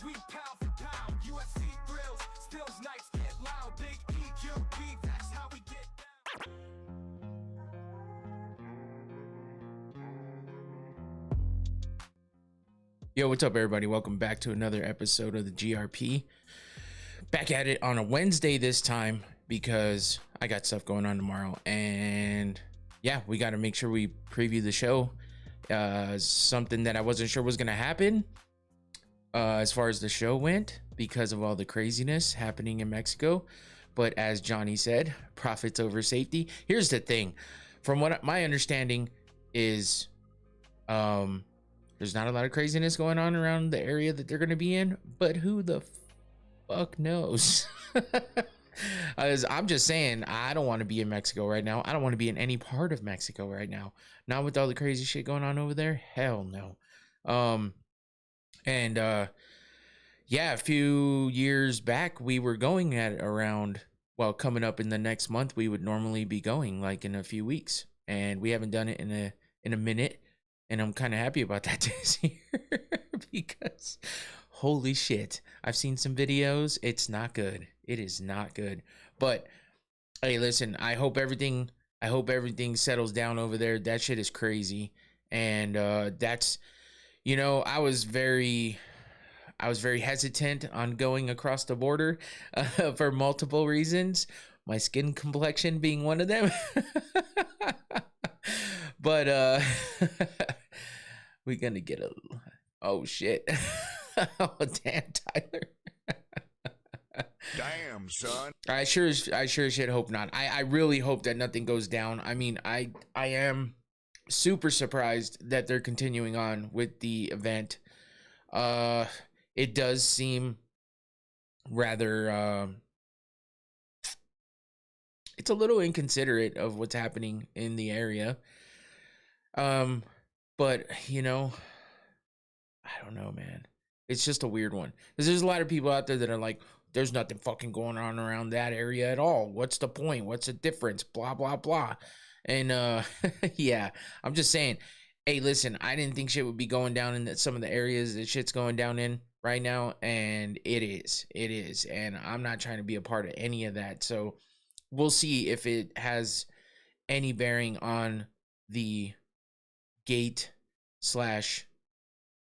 sweet pound for pound. UFC thrills, stills nights get loud. Big EQP, that's how we get down. Yo, what's up, everybody? Welcome back to another episode of the GRP. Back at it on a Wednesday this time because I got stuff going on tomorrow. And yeah, we got to make sure we preview the show. Something that I wasn't sure was going to happen as far as the show went because of all the craziness happening in Mexico. But as Johnny said, profits over safety. Here's the thing. From what my understanding is, there's not a lot of craziness going on around the area that they're going to be in, but who the fuck knows? I'm just saying, I don't want to be in Mexico right now. I don't want to be in any part of Mexico right now. Not with all the crazy shit going on over there. Hell no. Yeah, a few years back, we were going at around, well, coming up in the next month, we would normally be going like in a few weeks, and we haven't done it in a minute. And I'm kind of happy about that this year because holy shit, I've seen some videos. It's not good. It is not good. But hey, listen, I hope everything settles down over there. That shit is crazy. And that's, you know, I was very hesitant on going across the border for multiple reasons. My skin complexion being one of them. But we're gonna get a oh shit. Oh damn, Tyler. Damn, son. I sure should hope not. I really hope that nothing goes down. I mean, I am super surprised that they're continuing on with the event. It does seem rather it's a little inconsiderate of what's happening in the area. But you know, I don't know, man. It's just a weird one. Because there's a lot of people out there that are like, there's nothing fucking going on around that area at all. What's the point? What's the difference? Blah, blah, blah. And yeah, I'm just saying, hey, listen, I didn't think shit would be going down in some of the areas that shit's going down in right now. And it is. And I'm not trying to be a part of any of that. So we'll see if it has any bearing on the gate /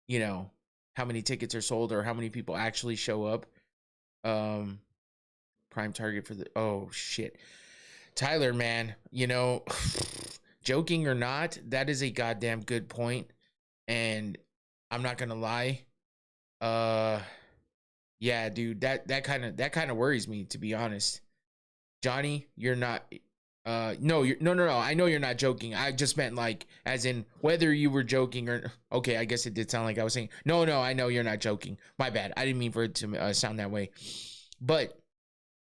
you know, how many tickets are sold or how many people actually show up. Prime target for the oh shit, Tyler, man, you know, joking or not, that is a goddamn good point. And I'm not gonna lie, yeah, dude, that kind of worries me, to be honest. Johnny, you're not no, I know you're not joking. I just meant like as in whether you were joking or okay, I guess it did sound like I was saying no, I know you're not joking. My bad. I didn't mean for it to sound that way. But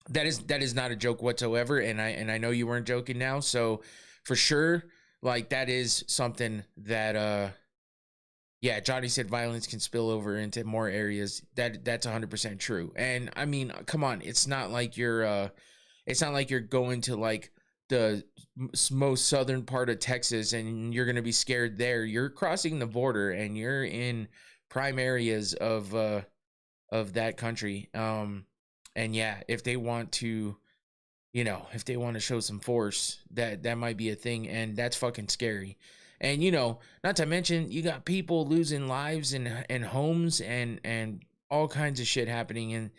that is not a joke whatsoever, and I know you weren't joking now. So for sure, like that is something that yeah, Johnny said violence can spill over into more areas. That's 100% true. And I mean, come on, it's not like you're going to like the most southern part of Texas and you're going to be scared there. You're crossing the border and you're in prime areas of that country. And yeah, if they want to, you know, if they want to show some force, that might be a thing, and that's fucking scary. And you know, not to mention you got people losing lives and homes and all kinds of shit happening. And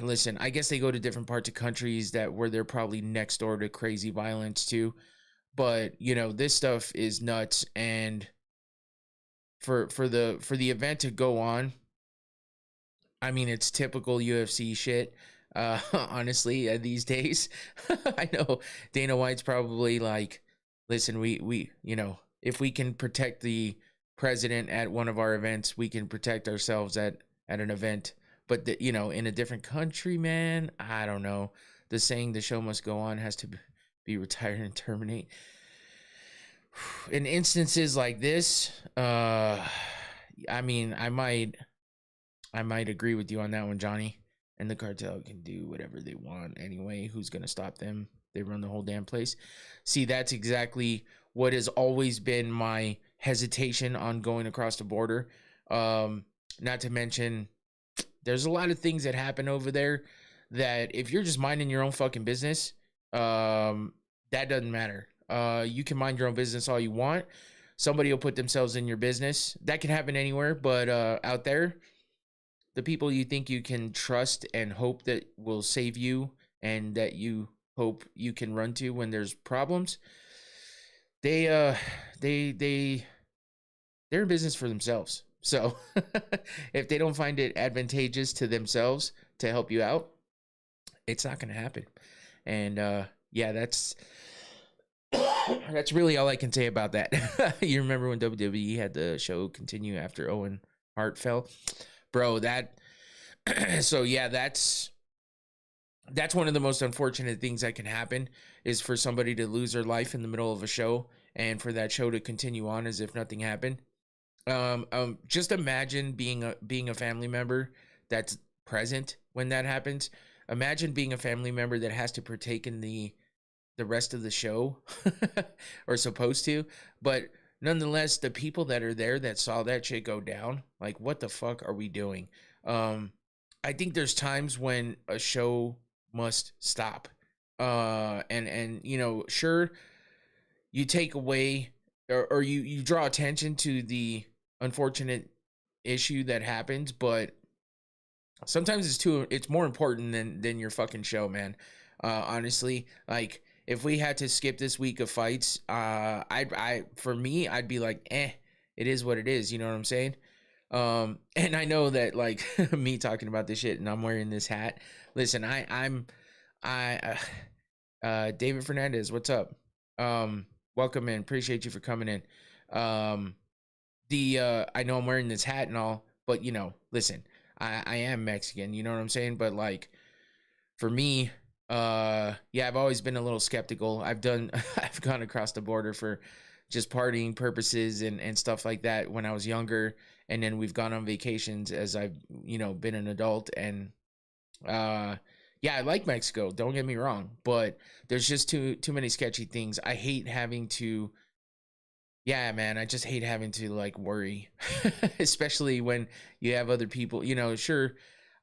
listen, I guess they go to different parts of countries where they're probably next door to crazy violence too. But you know, this stuff is nuts. And for the event to go on, I mean, it's typical UFC shit. Honestly, these days, I know Dana White's probably like, listen, we you know, if we can protect the president at one of our events, we can protect ourselves at an event. But, you know, in a different country, man, I don't know. The saying the show must go on has to be retired and terminate. In instances like this, I mean, I might agree with you on that one, Johnny. And the cartel can do whatever they want anyway. Who's going to stop them? They run the whole damn place. See, that's exactly what has always been my hesitation on going across the border. Not to mention, there's a lot of things that happen over there that if you're just minding your own fucking business, that doesn't matter. You can mind your own business all you want. Somebody will put themselves in your business. That can happen anywhere, but out there, the people you think you can trust and hope that will save you and that you hope you can run to when there's problems, they're in business for themselves. So if they don't find it advantageous to themselves to help you out, it's not going to happen. And yeah, that's really all I can say about that. You remember when WWE had the show continue after Owen Hart fell? Bro, that so yeah, that's one of the most unfortunate things that can happen, is for somebody to lose their life in the middle of a show and for that show to continue on as if nothing happened. Just imagine being a family member that's present when that happens. Imagine being a family member that has to partake in the rest of the show or supposed to, but nonetheless, the people that are there that saw that shit go down, like, what the fuck are we doing? I think there's times when a show must stop. And you know, sure, you take away or you draw attention to the unfortunate issue that happens, but sometimes it's more important than your fucking show, man. Honestly, like, if we had to skip this week of fights, for me, I'd be like, it is what it is. You know what I'm saying? And I know that, like, me talking about this shit and I'm wearing this hat. Listen, David Fernandez, what's up? Welcome in. Appreciate you for coming in. I know I'm wearing this hat and all, but, you know, listen, I am Mexican, you know what I'm saying? But, like, for me, yeah, I've always been a little skeptical. I've gone across the border for just partying purposes and stuff like that when I was younger. And then we've gone on vacations as I've, you know, been an adult. And, yeah, I like Mexico, don't get me wrong, but there's just too many sketchy things. I hate having to, yeah, man, I just hate having to, like, worry, especially when you have other people, you know. Sure,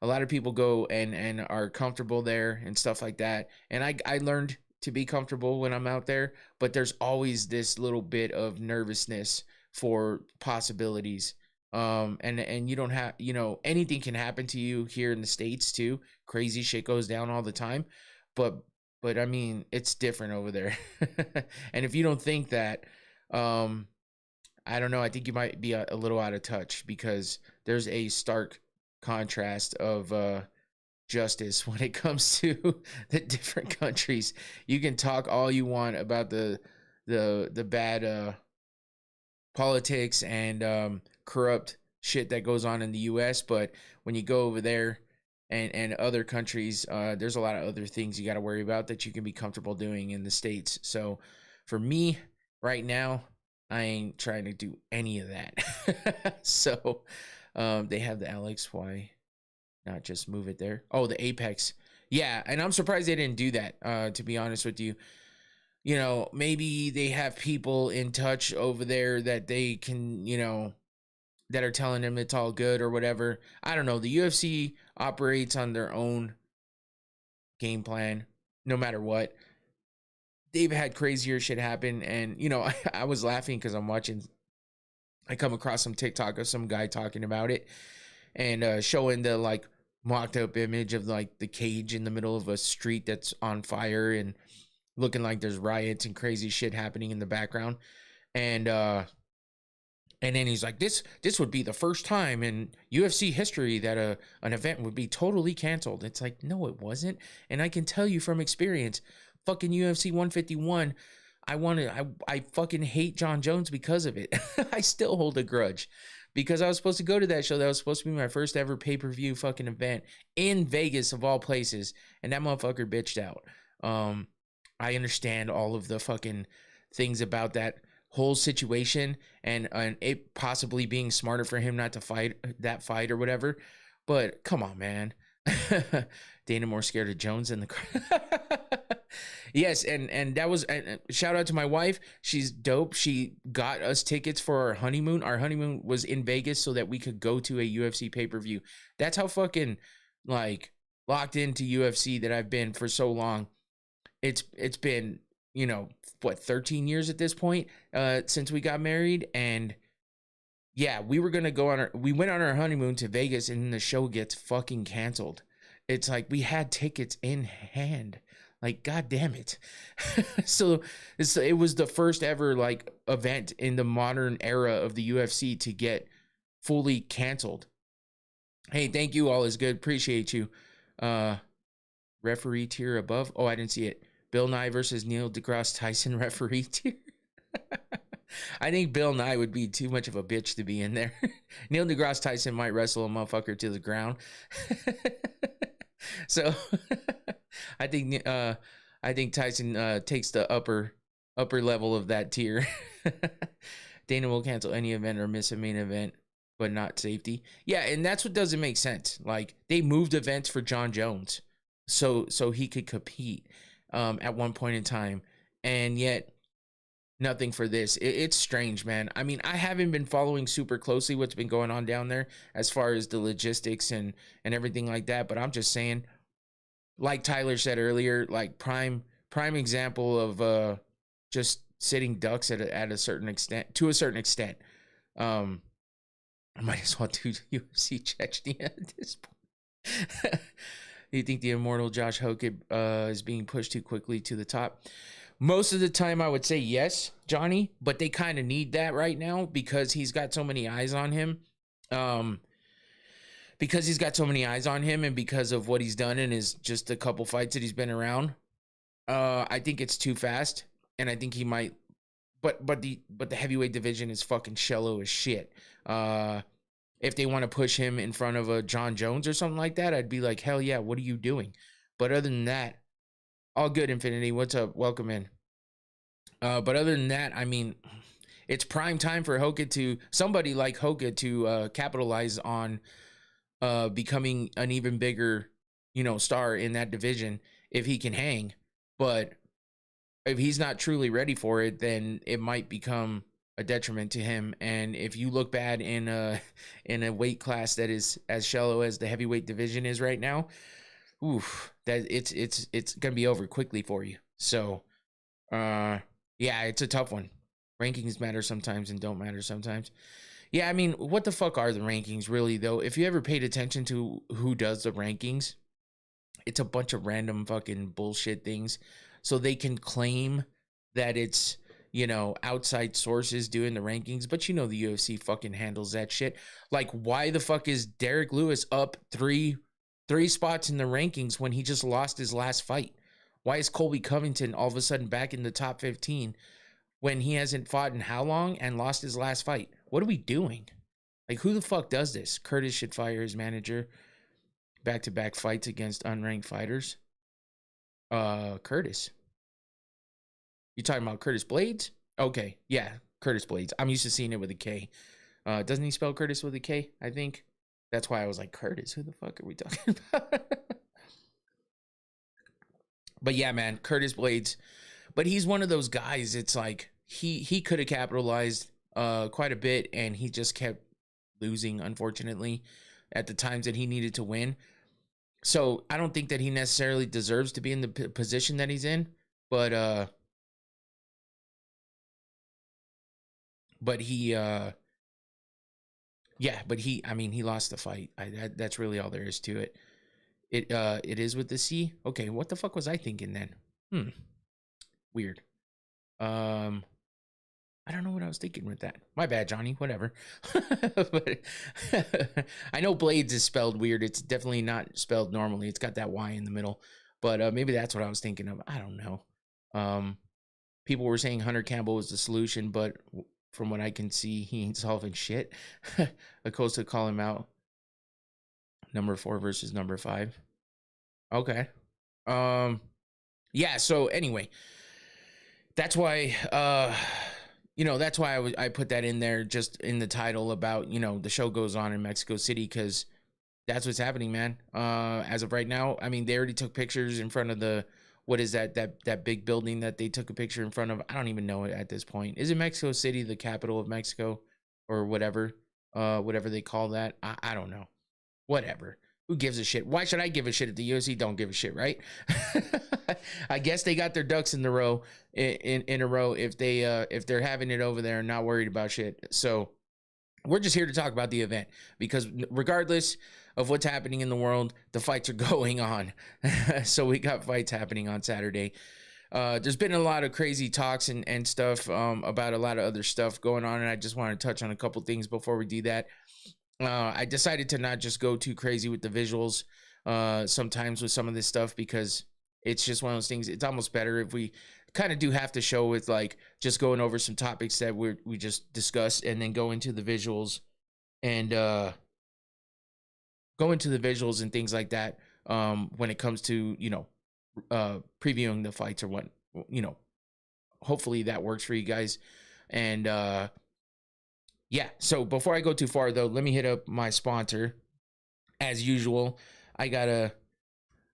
a lot of people go and are comfortable there and stuff like that. And I learned to be comfortable when I'm out there, but there's always this little bit of nervousness for possibilities. And you don't have, you know, anything can happen to you here in the States too. Crazy shit goes down all the time, but I mean, it's different over there. And if you don't think that, I don't know, I think you might be a little out of touch, because there's a stark contrast of justice when it comes to the different countries. You can talk all you want about the bad politics and corrupt shit that goes on in the US, but when you go over there and other countries, there's a lot of other things you got to worry about that you can be comfortable doing in the States. So for me right now, I ain't trying to do any of that. So they have the Alex, why not just move it there? Oh, the Apex. Yeah, and I'm surprised they didn't do that, to be honest with you. You know, maybe they have people in touch over there that they can, you know, that are telling them it's all good or whatever. I don't know. The UFC operates on their own game plan, no matter what. They've had crazier shit happen. And, you know, I was laughing because I come across some TikTok of some guy talking about it and showing the, like, mocked up image of, like, the cage in the middle of a street that's on fire and looking like there's riots and crazy shit happening in the background. And then he's like, this would be the first time in UFC history that an event would be totally canceled. It's like, no, it wasn't. And I can tell you from experience, fucking UFC 151, I fucking hate John Jones because of it. I still hold a grudge because I was supposed to go to that show. That was supposed to be my first ever pay-per-view fucking event in Vegas of all places. And that motherfucker bitched out. I understand all of the fucking things about that whole situation and it possibly being smarter for him not to fight that fight or whatever. But come on, man. Dana more scared of Jones than the Yes, and that was and shout out to my wife. She's dope. She got us tickets for our honeymoon. Our honeymoon was in Vegas so that we could go to a UFC pay-per-view. That's how fucking like locked into UFC that I've been for so long. It's been, you know, what, 13 years at this point since we got married. And yeah, we went on our honeymoon to Vegas, and the show gets fucking canceled. It's like we had tickets in hand. Like, god damn it. So it was the first ever like event in the modern era of the UFC to get fully canceled. Hey, thank you. All is good. Appreciate you. Referee tier above. Oh, I didn't see it. Bill Nye versus Neil deGrasse Tyson referee tier. I think Bill Nye would be too much of a bitch to be in there. Neil deGrasse Tyson might wrestle a motherfucker to the ground. So I think Tyson takes the upper level of that tier. Dana will cancel any event or miss a main event, but not safety. Yeah, and that's what doesn't make sense. Like, they moved events for John Jones so he could compete at one point in time, and yet nothing for this. It's strange, man. I mean, I haven't been following super closely what's been going on down there as far as the logistics and everything like that, but I'm just saying, like Tyler said earlier, like prime example of just sitting ducks at a certain extent, to a certain extent. I might as well do UFC Chechnya at this point. Do you think the immortal Josh Hoke is being pushed too quickly to the top? Most of the time I would say yes, Johnny, but they kind of need that right now because he's got so many eyes on him. And because of what he's done in his just a couple fights that he's been around, I think it's too fast, and I think he might. But the heavyweight division is fucking shallow as shit. If they want to push him in front of a John Jones or something like that, I'd be like, hell yeah, what are you doing? But other than that, all good, Infinity. What's up? Welcome in. But other than that, I mean, it's prime time for somebody like Hoka to capitalize on becoming an even bigger, star in that division if he can hang. But if he's not truly ready for it, then it might become a detriment to him. And if you look bad in a weight class that is as shallow as the heavyweight division is right now, oof, that it's gonna be over quickly for you. So yeah, it's a tough one. Rankings matter sometimes and don't matter sometimes. Yeah, I mean, what the fuck are the rankings really, though? If you ever paid attention to who does the rankings, it's a bunch of random fucking bullshit things. So they can claim that it's, outside sources doing the rankings, but the UFC fucking handles that shit. Like, why the fuck is Derek Lewis up three spots in the rankings when he just lost his last fight? Why is Colby Covington all of a sudden back in the top 15 when he hasn't fought in how long and lost his last fight? What are we doing? Like, who the fuck does this? Curtis should fire his manager. Back-to-back fights against unranked fighters. Curtis. You talking about Curtis Blades? Okay, yeah, Curtis Blades. I'm used to seeing it with a K. Doesn't he spell Curtis with a K, I think? That's why I was like, Curtis, who the fuck are we talking about? But yeah, man, Curtis Blades. But he's one of those guys, it's like, he could have capitalized quite a bit, and he just kept losing, unfortunately, at the times that he needed to win. So I don't think that he necessarily deserves to be in the position that he's in, but he he lost the fight. That's really all there is to it. It is with the C. Okay, what the fuck was I thinking then? Weird. I don't know what I was thinking with that. My bad, Johnny. Whatever. But I know Blades is spelled weird. It's definitely not spelled normally. It's got that Y in the middle. But maybe that's what I was thinking of. I don't know. People were saying Hunter Campbell was the solution, but from what I can see, he ain't solving shit. Acosta call him out. Number 4 versus number 5. Okay. Yeah, so anyway, that's why that's why I put that in there just in the title about, the show goes on in Mexico City, because that's what's happening, man. As of right now, I mean, they already took pictures in front of the what is that big building that they took a picture in front of? I don't even know it at this point. Is it Mexico City, the capital of Mexico, or whatever? Whatever they call that. I don't know. Whatever. Who gives a shit? Why should I give a shit if the UFC don't give a shit, right? I guess they got their ducks in the row in a row if they're having it over there and not worried about shit. So we're just here to talk about the event, because regardless of what's happening in the world, the fights are going on. So we got fights happening on Saturday. There's been a lot of crazy talks and stuff about a lot of other stuff going on, and I just want to touch on a couple things before we do that. I decided to not just go too crazy with the visuals sometimes with some of this stuff, because it's just one of those things. It's almost better if we kind of do have to show with like just going over some topics that we just discussed, and then go into the visuals and things like that when it comes to, you know, previewing the fights or what, you know. Hopefully that works for you guys. And yeah, so before I go too far though, let me hit up my sponsor. As usual, I gotta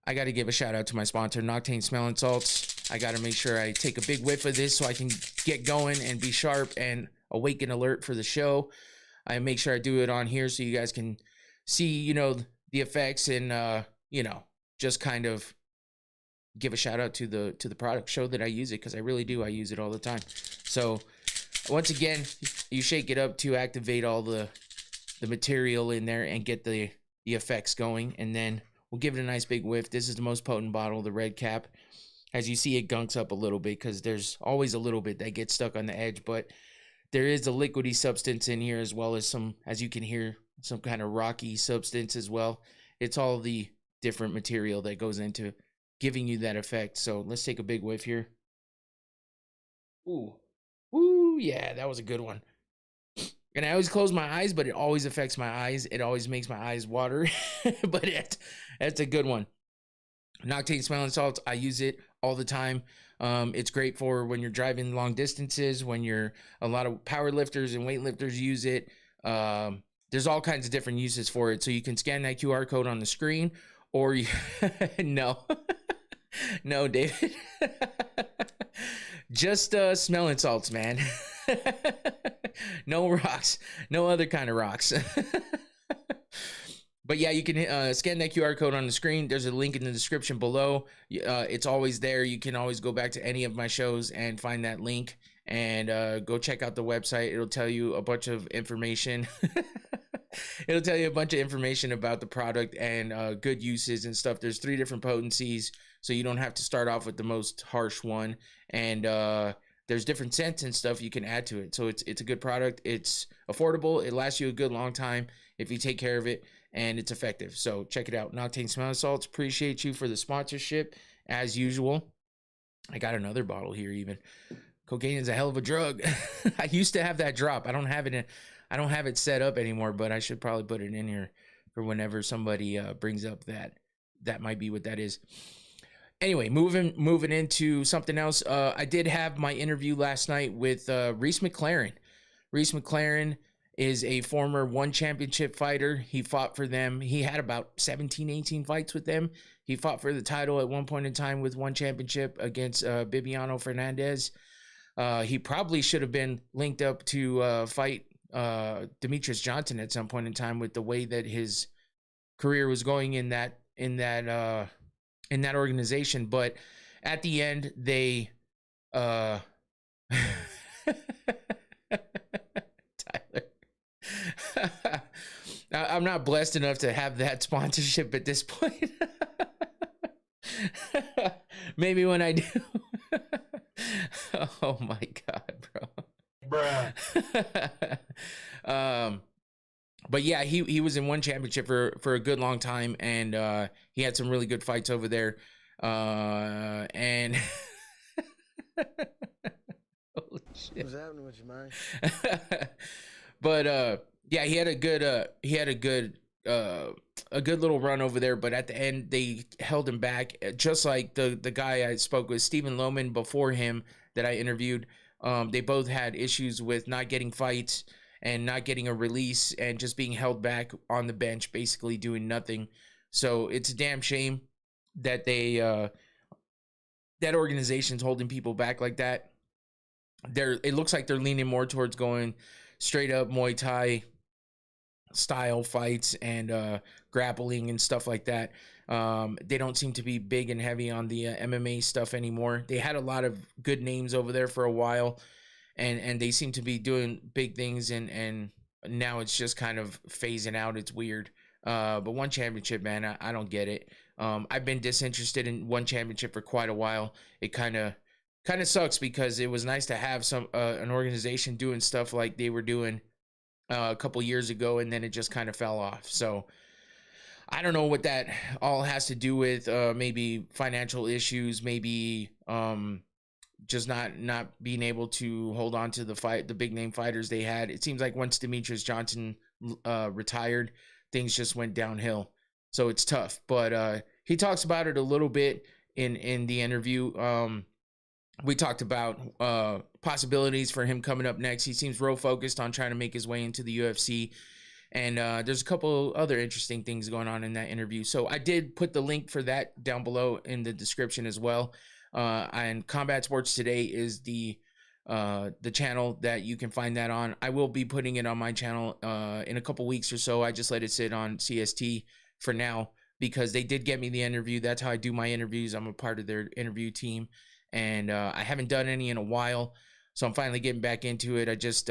give a shout out to my sponsor, Octagon Smelling Salts. I gotta make sure I take a big whiff of this so I can get going and be sharp and awake and alert for the show. I make sure I do it on here so you guys can see, you know, the effects, and you know, just kind of give a shout out to the product, show that I use it, because I really do. I use it all the time. So once again, you shake it up to activate all the material in there and get the effects going, and then we'll give it a nice big whiff. This is the most potent bottle, the red cap. As you see, it gunks up a little bit because there's always a little bit that gets stuck on the edge, but there is a liquidy substance in here, as well as some, as you can hear, some kind of rocky substance as well. It's all the different material that goes into giving you that effect. So let's take a big whiff here. Ooh, yeah, that was a good one. And I always close my eyes, but it always affects my eyes. It always makes my eyes water, but that's a good one. Octagon Smelling Salts, I use it all the time. It's great for when you're driving long distances, when you're, a lot of power lifters and weightlifters use it. There's all kinds of different uses for it. So you can scan that QR code on the screen, or you, no, no, David, just smelling salts, man. No rocks, no other kind of rocks. But yeah, you can scan that QR code on the screen. There's a link in the description below. It's always there. You can always go back to any of my shows and find that link, and go check out the website. It'll tell you a bunch of information. It'll tell you a bunch of information about the product and good uses and stuff. There's 3 different potencies, so you don't have to start off with the most harsh one. And there's different scents and stuff you can add to it. So it's a good product. It's affordable. It lasts you a good long time if you take care of it, and it's effective. So check it out. Octagon Smelling Salts. Appreciate you for the sponsorship as usual. I got another bottle here even. Cocaine is a hell of a drug. I used to have that drop. I don't have it set up anymore, but I should probably put it in here for whenever somebody brings up that might be what that is. Anyway, moving into something else. I did have my interview last night with Reese McLaren. Reese McLaren is a former one championship fighter. He fought for them. He had about 17, 18 fights with them. He fought for the title at one point in time with one championship against Bibiano Fernandez. He probably should have been linked up to fight Demetrius Johnson at some point in time, with the way that his career was going in that organization. But at the end, they Tyler, I'm not blessed enough to have that sponsorship at this point. Maybe when I do. Oh my God, bro. Bruh. But yeah, he was in one championship for a good long time, and he had some really good fights over there. And holy shit. What's happening with you, man? But yeah, he had a good little run over there, but at the end they held him back, just like the guy I spoke with, Stephen Lohman, before him, that I interviewed. They both had issues with not getting fights and not getting a release and just being held back on the bench, basically doing nothing. So it's a damn shame that they that organization's holding people back like that. It looks like they're leaning more towards going straight up Muay Thai style fights and grappling and stuff like that. They don't seem to be big and heavy on the MMA stuff anymore. They had a lot of good names over there for a while, and they seem to be doing big things, and now it's just kind of phasing out. It's weird. But one championship, man, I don't get it. I've been disinterested in one championship for quite a while. It kind of sucks because it was nice to have an organization doing stuff like they were doing a couple years ago, and then it just kind of fell off. So I don't know what that all has to do with. Maybe financial issues, maybe just not being able to hold on to the big name fighters they had. It seems like once Demetrius Johnson retired, things just went downhill. So it's tough. But he talks about it a little bit in the interview. We talked about possibilities for him coming up next. He seems real focused on trying to make his way into the UFC. And there's a couple other interesting things going on in that interview. So I did put the link for that down below in the description as well. And Combat Sports Today is the channel that you can find that on. I will be putting it on my channel in a couple weeks or so. I just let it sit on CST for now because they did get me the interview. That's how I do my interviews. I'm a part of their interview team. And I haven't done any in a while, so I'm finally getting back into it. I just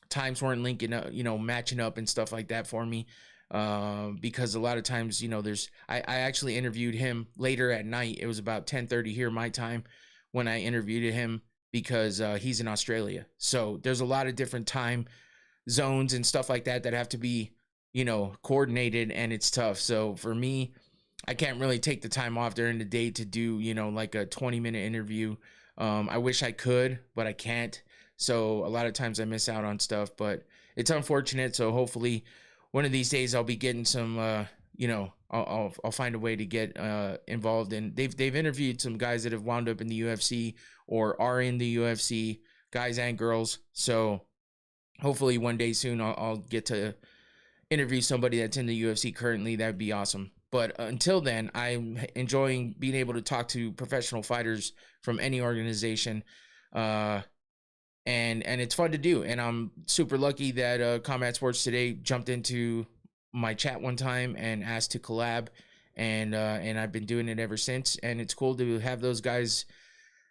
times weren't linking up, matching up and stuff like that for me, because a lot of times, I actually interviewed him later at night. It was about 10:30 here my time when I interviewed him because he's in Australia. So there's a lot of different time zones and stuff like that have to be, coordinated, and it's tough. So for me, I can't really take the time off during the day to do, like a 20-minute interview. I wish I could, but I can't. So a lot of times I miss out on stuff, but it's unfortunate. So hopefully one of these days I'll be getting some, I'll find a way to get involved. And they've interviewed some guys that have wound up in the UFC or are in the UFC, guys and girls. So hopefully one day soon I'll get to interview somebody that's in the UFC currently. That'd be awesome. But until then, I'm enjoying being able to talk to professional fighters from any organization. And it's fun to do. And I'm super lucky that Combat Sports Today jumped into my chat one time and asked to collab. And I've been doing it ever since. And it's cool to have those guys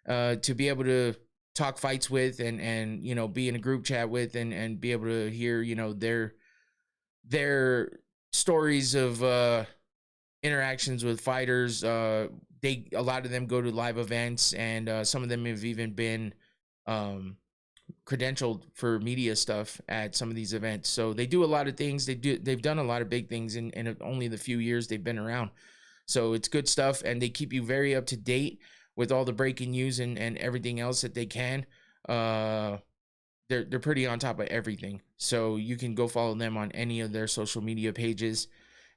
to be able to talk fights with and be in a group chat with and be able to hear, their stories of interactions with fighters. A lot of them go to live events, and some of them have even been credentialed for media stuff at some of these events. So they do a lot of things. They've done a lot of big things in only the few years they've been around. So it's good stuff, and they keep you very up to date with all the breaking news and everything else that they can. They're pretty on top of everything. So you can go follow them on any of their social media pages,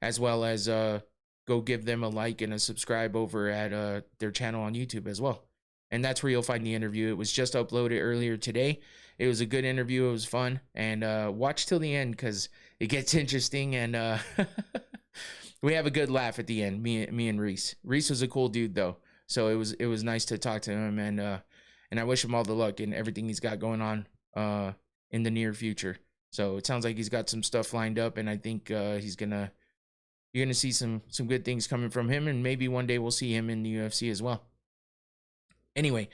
as well as go give them a like and a subscribe over at their channel on YouTube as well. And that's where you'll find the interview. It was just uploaded earlier today. It was a good interview. It was fun. And watch till the end because it gets interesting. And we have a good laugh at the end, me and Reese. Reese was a cool dude, though. So it was nice to talk to him. And I wish him all the luck in everything he's got going on in the near future. So it sounds like he's got some stuff lined up. And I think you're going to see some good things coming from him. And maybe one day we'll see him in the UFC as well. Anyway,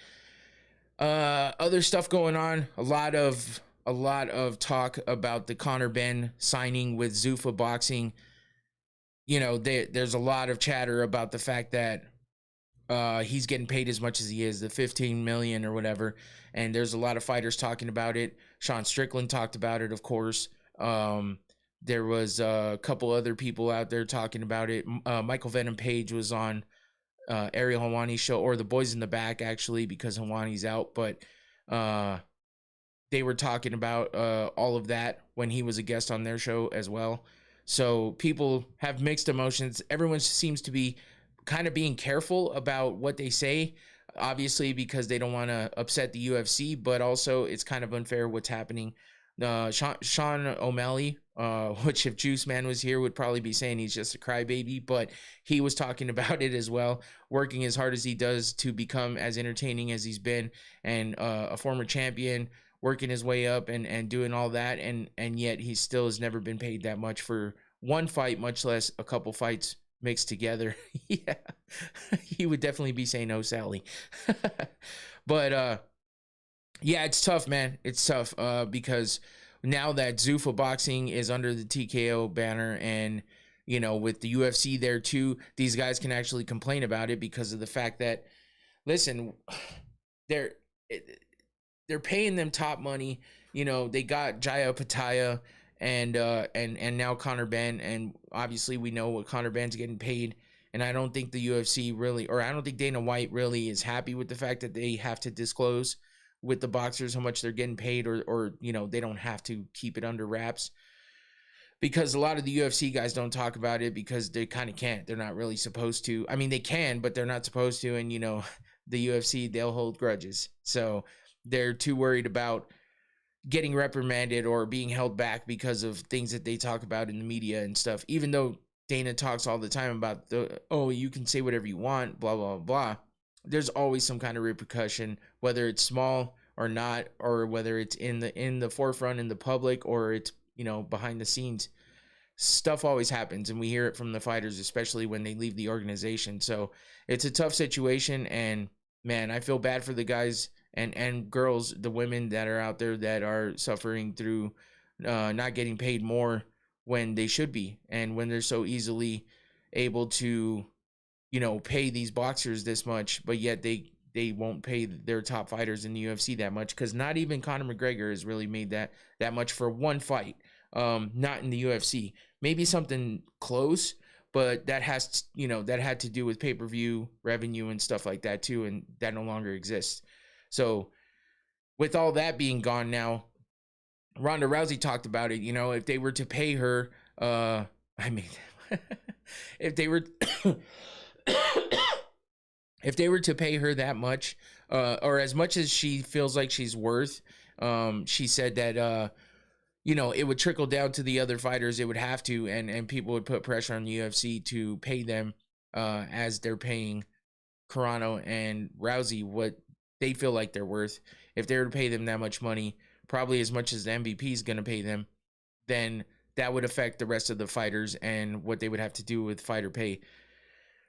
other stuff going on. A lot of talk about the Conor Benn signing with Zuffa Boxing. There's a lot of chatter about the fact that he's getting paid as much as he is, the $15 million or whatever. And there's a lot of fighters talking about it. Sean Strickland talked about it, of course. There was a couple other people out there talking about it. Michael Venom Page was on Ariel Helwani's show, or the Boys in the Back, actually, because Helwani's out. But they were talking about all of that when he was a guest on their show as well. So people have mixed emotions. Everyone seems to be kind of being careful about what they say, obviously, because they don't want to upset the UFC, but also it's kind of unfair what's happening Sean O'Malley, which if Juice Man was here would probably be saying he's just a crybaby, but he was talking about it as well, working as hard as he does to become as entertaining as he's been, and a former champion, working his way up and doing all that, and yet he still has never been paid that much for one fight, much less a couple fights mixed together. Yeah, he would definitely be saying no, Sally. But yeah, it's tough, man. It's tough because now that Zuffa Boxing is under the TKO banner, and you know, with the UFC there too, these guys can actually complain about it because of the fact that, listen, they're they're paying them top money. You know, they got Jaya Pataya and now Conor Benn, and obviously we know what Conor Benn's getting paid. And I don't think the UFC really, or I don't think Dana White really is happy with the fact that they have to disclose with the boxers how much they're getting paid, or you know, they don't have to keep it under wraps, because a lot of the UFC guys don't talk about it because they kind of can't. They're not really supposed to. I mean, they can, but they're not supposed to. And you know, the UFC, they'll hold grudges, so they're too worried about getting reprimanded or being held back because of things that they talk about in the media and stuff. Even though Dana talks all the time about you can say whatever you want, blah blah blah, there's always some kind of repercussion, whether it's small or not, or whether it's in the forefront in the public, or it's, you know, behind the scenes. Stuff always happens, and we hear it from the fighters, especially when they leave the organization. So it's a tough situation, and man, I feel bad for the guys and girls, the women that are out there that are suffering through not getting paid more when they should be, and when they're so easily able to, you know, pay these boxers this much, but yet they won't pay their top fighters in the UFC that much, because not even Conor McGregor has really made that much for one fight. Not in the UFC. Maybe something close, but that has, you know, that had to do with pay-per-view revenue and stuff like that too, and that no longer exists. So with all that being gone now, Ronda Rousey talked about it. You know, if they were to pay her, if they were if they were to pay her that much, or as much as she feels like she's worth, she said that you know, it would trickle down to the other fighters. It would have to, and people would put pressure on the UFC to pay them as they're paying Carano and Rousey what they feel like they're worth. If they were to pay them that much money, probably as much as the MVP is going to pay them, then that would affect the rest of the fighters and what they would have to do with fighter pay.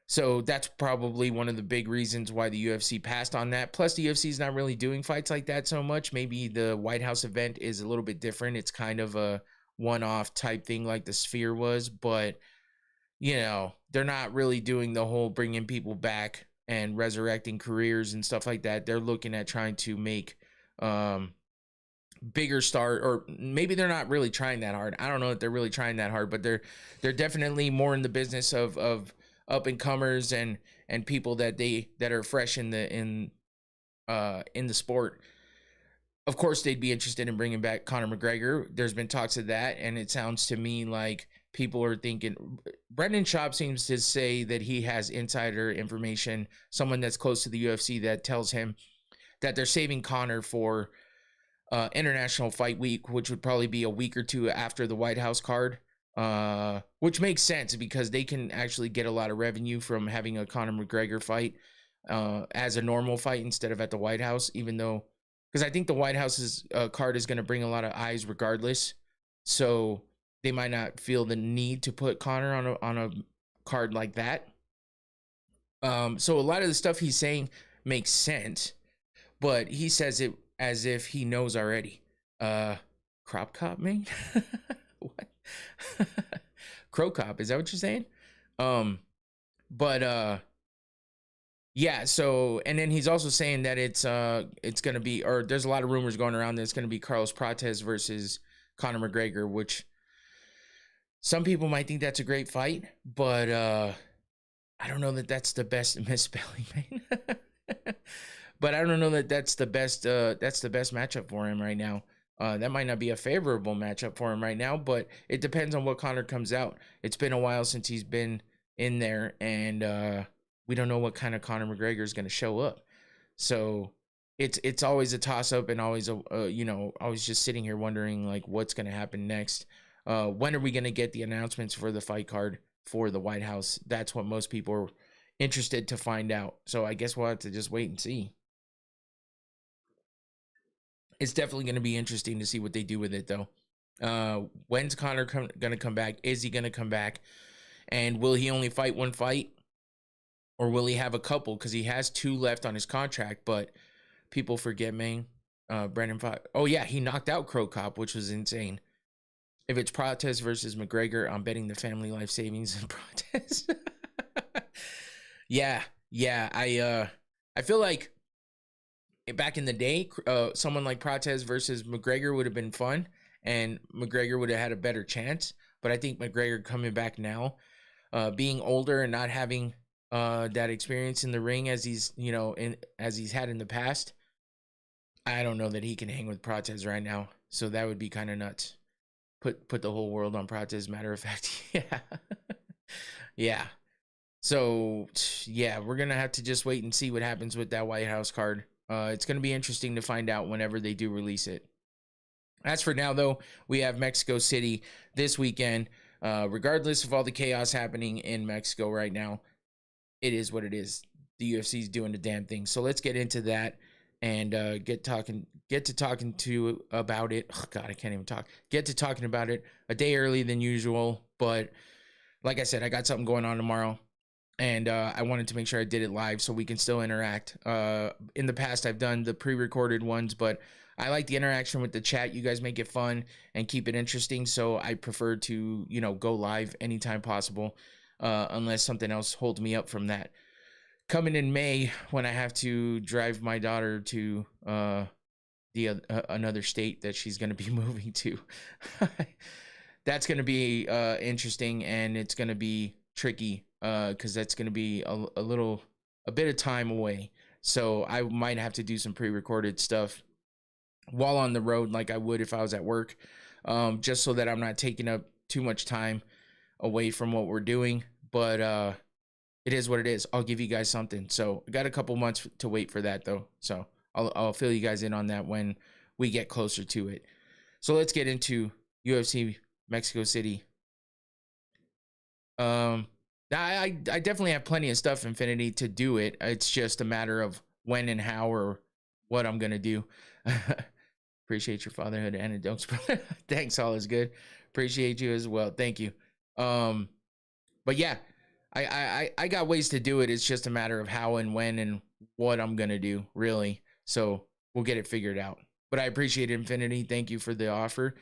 So that's probably one of the big reasons why the UFC passed on that. Plus, the UFC is not really doing fights like that so much. Maybe the White House event is a little bit different. It's kind of a one-off type thing like the Sphere was, but you know, they're not really doing the whole bringing people back and resurrecting careers and stuff like that. They're looking at trying to make bigger star, or maybe they're not really trying that hard. I don't know if they're really trying that hard, but they're definitely more in the business of up and comers and people that are fresh in the sport. Of course, they'd be interested in bringing back Conor McGregor. There's been talks of that, and it sounds to me like people are thinking. Brendan Schaub seems to say that he has insider information, someone that's close to the UFC, that tells him that they're saving Conor for International Fight Week, which would probably be a week or two after the White House card, which makes sense because they can actually get a lot of revenue from having a Conor McGregor fight as a normal fight instead of at the White House, even though, because I think the White House's card is going to bring a lot of eyes regardless, so they might not feel the need to put Conor on a card like that. So a lot of the stuff he's saying makes sense, but he says it as if he knows already. Crop cop, man? What? Crow cop, is that what you're saying? But yeah, so, and then he's also saying that it's gonna be, or there's a lot of rumors going around that it's gonna be Carlos Prates versus Conor McGregor, which some people might think that's a great fight, but I don't know that that's the best misspelling, man. But I don't know that that's the best matchup for him right now. That might not be a favorable matchup for him right now, but it depends on what Conor comes out. It's been a while since he's been in there, and we don't know what kind of Conor McGregor is going to show up. So it's always a toss up, and always a you know, I was just sitting here wondering like what's going to happen next. When are we going to get the announcements for the fight card for the White House? That's what most people are interested to find out. So I guess we'll have to just wait and see. It's definitely going to be interesting to see what they do with it, though. When's Conor going to come back? Is he going to come back? And will he only fight one fight? Or will he have a couple? Because he has 2 left on his contract, but people forget, man. Brandon fought. Oh, yeah, he knocked out Crow Cop, which was insane. If it's Protez versus McGregor, I'm betting the family life savings in Protez. yeah. I feel like back in the day, someone like Protez versus McGregor would have been fun, and McGregor would have had a better chance. But I think McGregor coming back now, being older and not having that experience in the ring as he's, you know, as he's had in the past, I don't know that he can hang with Protez right now. So that would be kind of nuts. Put the whole world on Protez, matter of fact. Yeah. Yeah. So, yeah, we're going to have to just wait and see what happens with that White House card. It's going to be interesting to find out whenever they do release it. As for now, though, we have Mexico City this weekend. Regardless of all the chaos happening in Mexico right now, it is what it is. The UFC is doing the damn thing. So let's get into that and get to talking about it. Oh, God, I can't even talk. Get to talking about it a day early than usual. But like I said, I got something going on tomorrow. And I wanted to make sure I did it live so we can still interact. In the past, I've done the pre-recorded ones, but I like the interaction with the chat. You guys make it fun and keep it interesting. So I prefer to, you know, go live anytime possible, unless something else holds me up from that. Coming in May, when I have to drive my daughter to another state that she's going to be moving to, that's going to be interesting, and it's going to be tricky because that's going to be a bit of time away. So I might have to do some pre-recorded stuff while on the road, like I would if I was at work, just so that I'm not taking up too much time away from what we're doing. But it is what it is. I'll give you guys something. So I got a couple months to wait for that, though. So I'll fill you guys in on that when we get closer to it. So let's get into UFC Mexico City. I definitely have plenty of stuff, Infinity, to do it. It's just a matter of when and how or what I'm gonna do. Appreciate your fatherhood anecdotes, brother. Thanks, all is good. Appreciate you as well. Thank you. But yeah, I got ways to do it. It's just a matter of how and when and what I'm gonna do, really. So we'll get it figured out. But I appreciate it, Infinity. Thank you for the offer.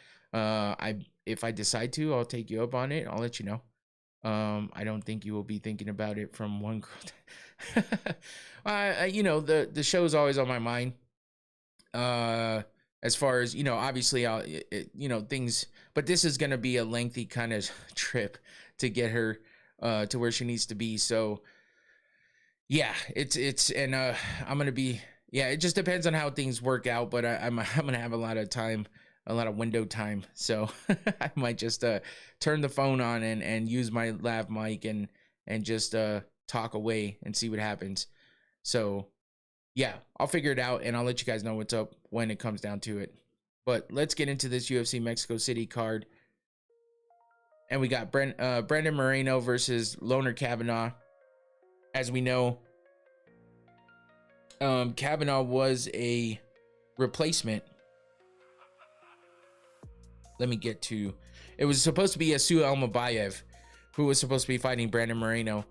If I decide to, I'll take you up on it. I'll let you know. I don't think you will be thinking about it from one girl. You know, the show is always on my mind. As far as, you know, obviously, you know, things, but this is going to be a lengthy kind of trip to get her to where she needs to be. So yeah, and I'm going to be, yeah, it just depends on how things work out, but I'm going to have a lot of time, a lot of window time. So I might just turn the phone on and use my lav mic and just talk away and see what happens. So yeah, I'll figure it out and I'll let you guys know what's up when it comes down to it. But let's get into this UFC Mexico City card. And we got Brandon Moreno versus Loner Kavanaugh. As we know, Kavanaugh was a replacement. Let me get to, it was supposed to be Asu Almabayev who was supposed to be fighting Brandon Moreno,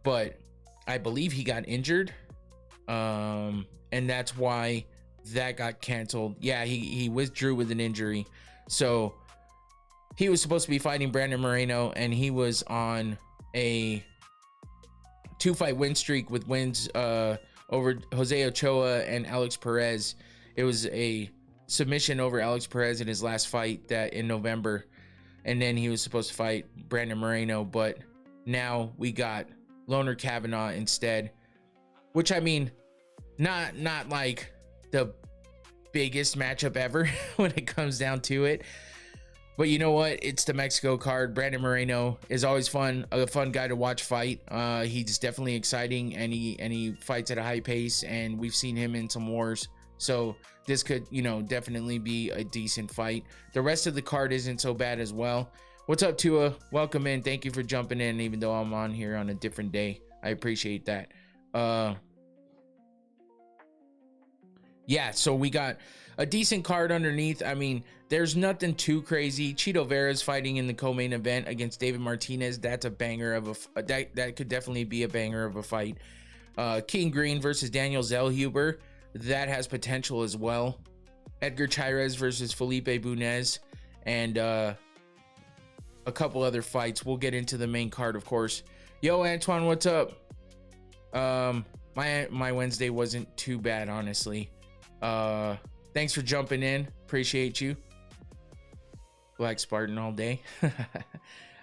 but I believe he got injured. And that's why that got canceled. Yeah, he withdrew with an injury. So he was supposed to be fighting Brandon Moreno, and he was on a 2-fight win streak with wins over Jose Ochoa and Alex Perez. It was a submission over Alex Perez in his last fight that in November, and then he was supposed to fight Brandon Moreno, but now we got Loner Kavanaugh instead, which, I mean, not like the biggest matchup ever when it comes down to it, but you know what, it's the Mexico card. Brandon Moreno is always a fun guy to watch fight. He's definitely exciting, and he fights at a high pace, and we've seen him in some wars So this could, you know, definitely be a decent fight. The rest of the card isn't so bad as well. What's up, Tua? Welcome in. Thank you for jumping in, even though I'm on here on a different day. I appreciate that. Yeah, so we got a decent card underneath. I mean, there's nothing too crazy. Chito Vera's fighting in the co-main event against David Martinez. That's a banger of a that could definitely be a banger of a fight. King Green versus Daniel Zellhuber. That has potential as well. Edgar Chairez versus Felipe Bunez, and a couple other fights. We'll get into the main card, of course. Yo, Antoine, what's up? My Wednesday wasn't too bad, honestly. Thanks for jumping in. Appreciate you. Black Spartan all day.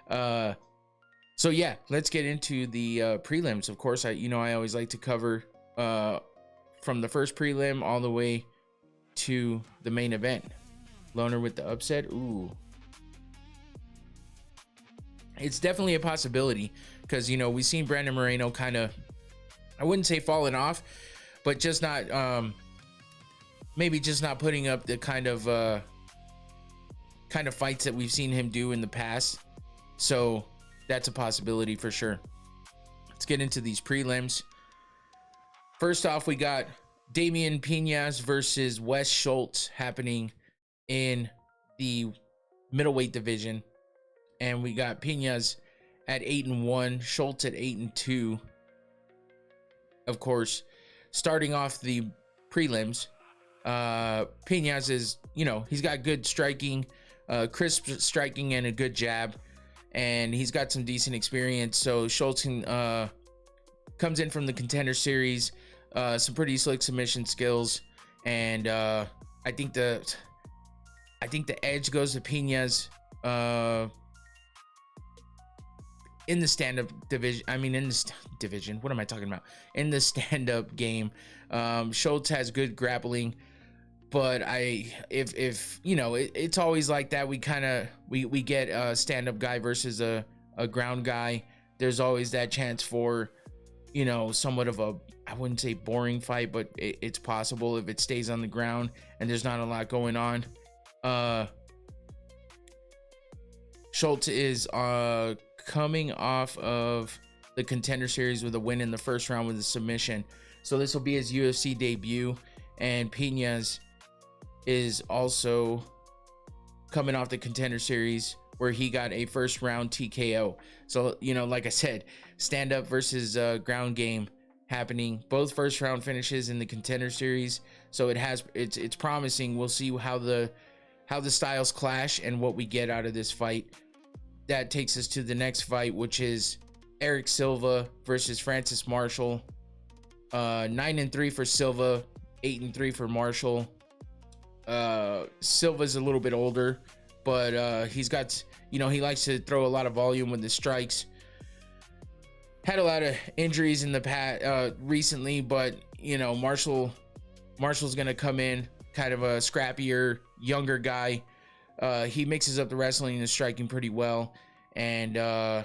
So yeah, let's get into the prelims. Of course, I always like to cover from the first prelim all the way to the main event. Loner with the upset. Ooh. It's definitely a possibility because, you know, we've seen Brandon Moreno kind of, I wouldn't say falling off, but just not, maybe just not putting up the kind of fights that we've seen him do in the past. So that's a possibility for sure. Let's get into these prelims. First off, we got Damian Piñas versus Wes Schultz happening in the middleweight division. And we got Piñas at 8-1, Schultz at 8-2. Of course, starting off the prelims, Piñas is, you know, he's got good striking, crisp striking and a good jab, and he's got some decent experience. So Schultz comes in from the Contender Series, some pretty slick submission skills, and I think the edge goes to Piñas in the stand-up division. I mean, in this division, what am I talking about? In the stand-up game, Schultz has good grappling, but if you know, it's always like that. We get a stand-up guy versus a ground guy. There's always that chance for, you know, somewhat of a, I wouldn't say boring fight, but it's possible if it stays on the ground and there's not a lot going on. Schultz is coming off of the Contender Series with a win in the first round with a submission. So this will be his UFC debut, and Piñas is also coming off the Contender Series where he got a first round TKO. So, you know, like I said, stand up versus ground game happening, both first round finishes in the Contender Series. So it's promising. We'll see how the styles clash and what we get out of this fight. That takes us to the next fight, which is Eric Silva versus Francis Marshall. 9-3 for Silva, 8-3 for Marshall. Silva's a little bit older, but he's got, you know, he likes to throw a lot of volume with the strikes. Had a lot of injuries in the past recently, but, you know, Marshall's gonna come in kind of a scrappier, younger guy. He mixes up the wrestling and the striking pretty well, and I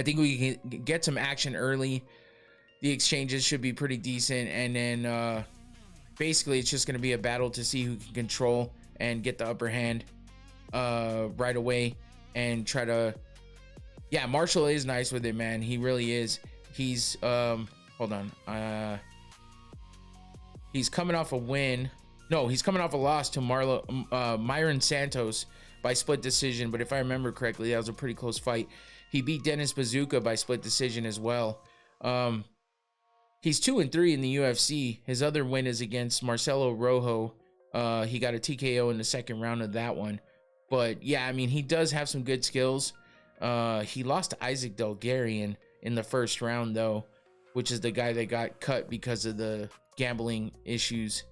think we can get some action early. The exchanges should be pretty decent, and then basically it's just going to be a battle to see who can control and get the upper hand right away and try to. Yeah, Marshall is nice with it, man. He really is. He's hold on. He's coming off a win. No, he's coming off a loss to Myron Santos by split decision. But if I remember correctly, that was a pretty close fight. He beat Dennis Bazooka by split decision as well. He's 2-3 in the UFC. His other win is against Marcelo Rojo. He got a TKO in the second round of that one. But yeah, I mean, he does have some good skills. He lost to Isaac Delgarian in the first round, though, which is the guy that got cut because of the gambling issues.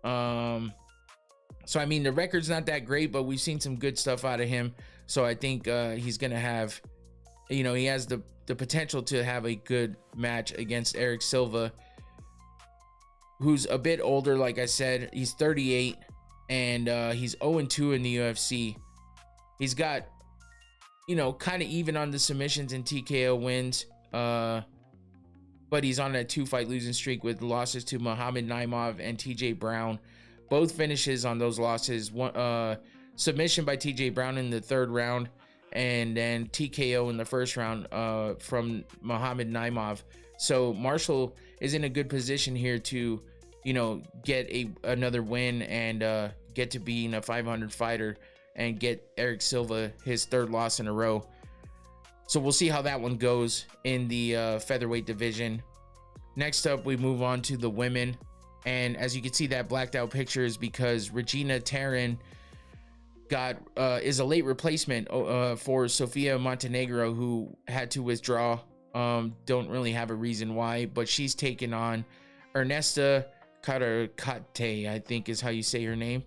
So I mean, the record's not that great, but we've seen some good stuff out of him. So I think he's gonna have, you know, he has the potential to have a good match against Eric Silva, who's a bit older. Like I said, he's 38 and he's 0-2 in the UFC. He's got, you know, kind of even on the submissions and TKO wins. but he's on a 2-fight losing streak with losses to Muhammad Naimov and TJ Brown. Both finishes on those losses. One submission by TJ Brown in the 3rd round, and then TKO in the 1st round from Muhammad Naimov. So Marshall is in a good position here to, you know, get another win and get to being a 500 fighter and get Eric Silva his 3rd loss in a row. So we'll see how that one goes in the featherweight division. Next up, we move on to the women. And as you can see, that blacked out picture is because Regina Taryn is a late replacement for Sofia Montenegro, who had to withdraw. Don't really have a reason why, but she's taken on Ernesta Caracate, I think is how you say her name.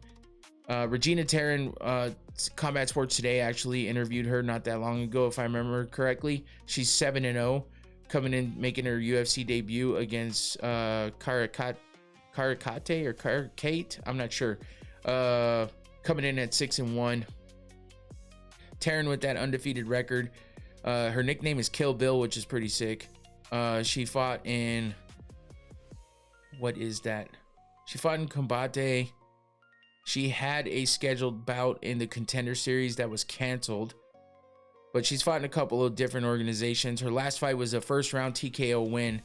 Regina Taryn, Combat Sports Today actually interviewed her not that long ago, if I remember correctly. She's 7-0, coming in, making her UFC debut against Caracate or Caracate, I'm not sure. Coming in at 6-1. Taryn with that undefeated record. Her nickname is Kill Bill, which is pretty sick. She fought in, what is that? She fought in Combate. She had a scheduled bout in the Contender Series that was canceled, but she's fought in a couple of different organizations. Her last fight was a 1st round TKO win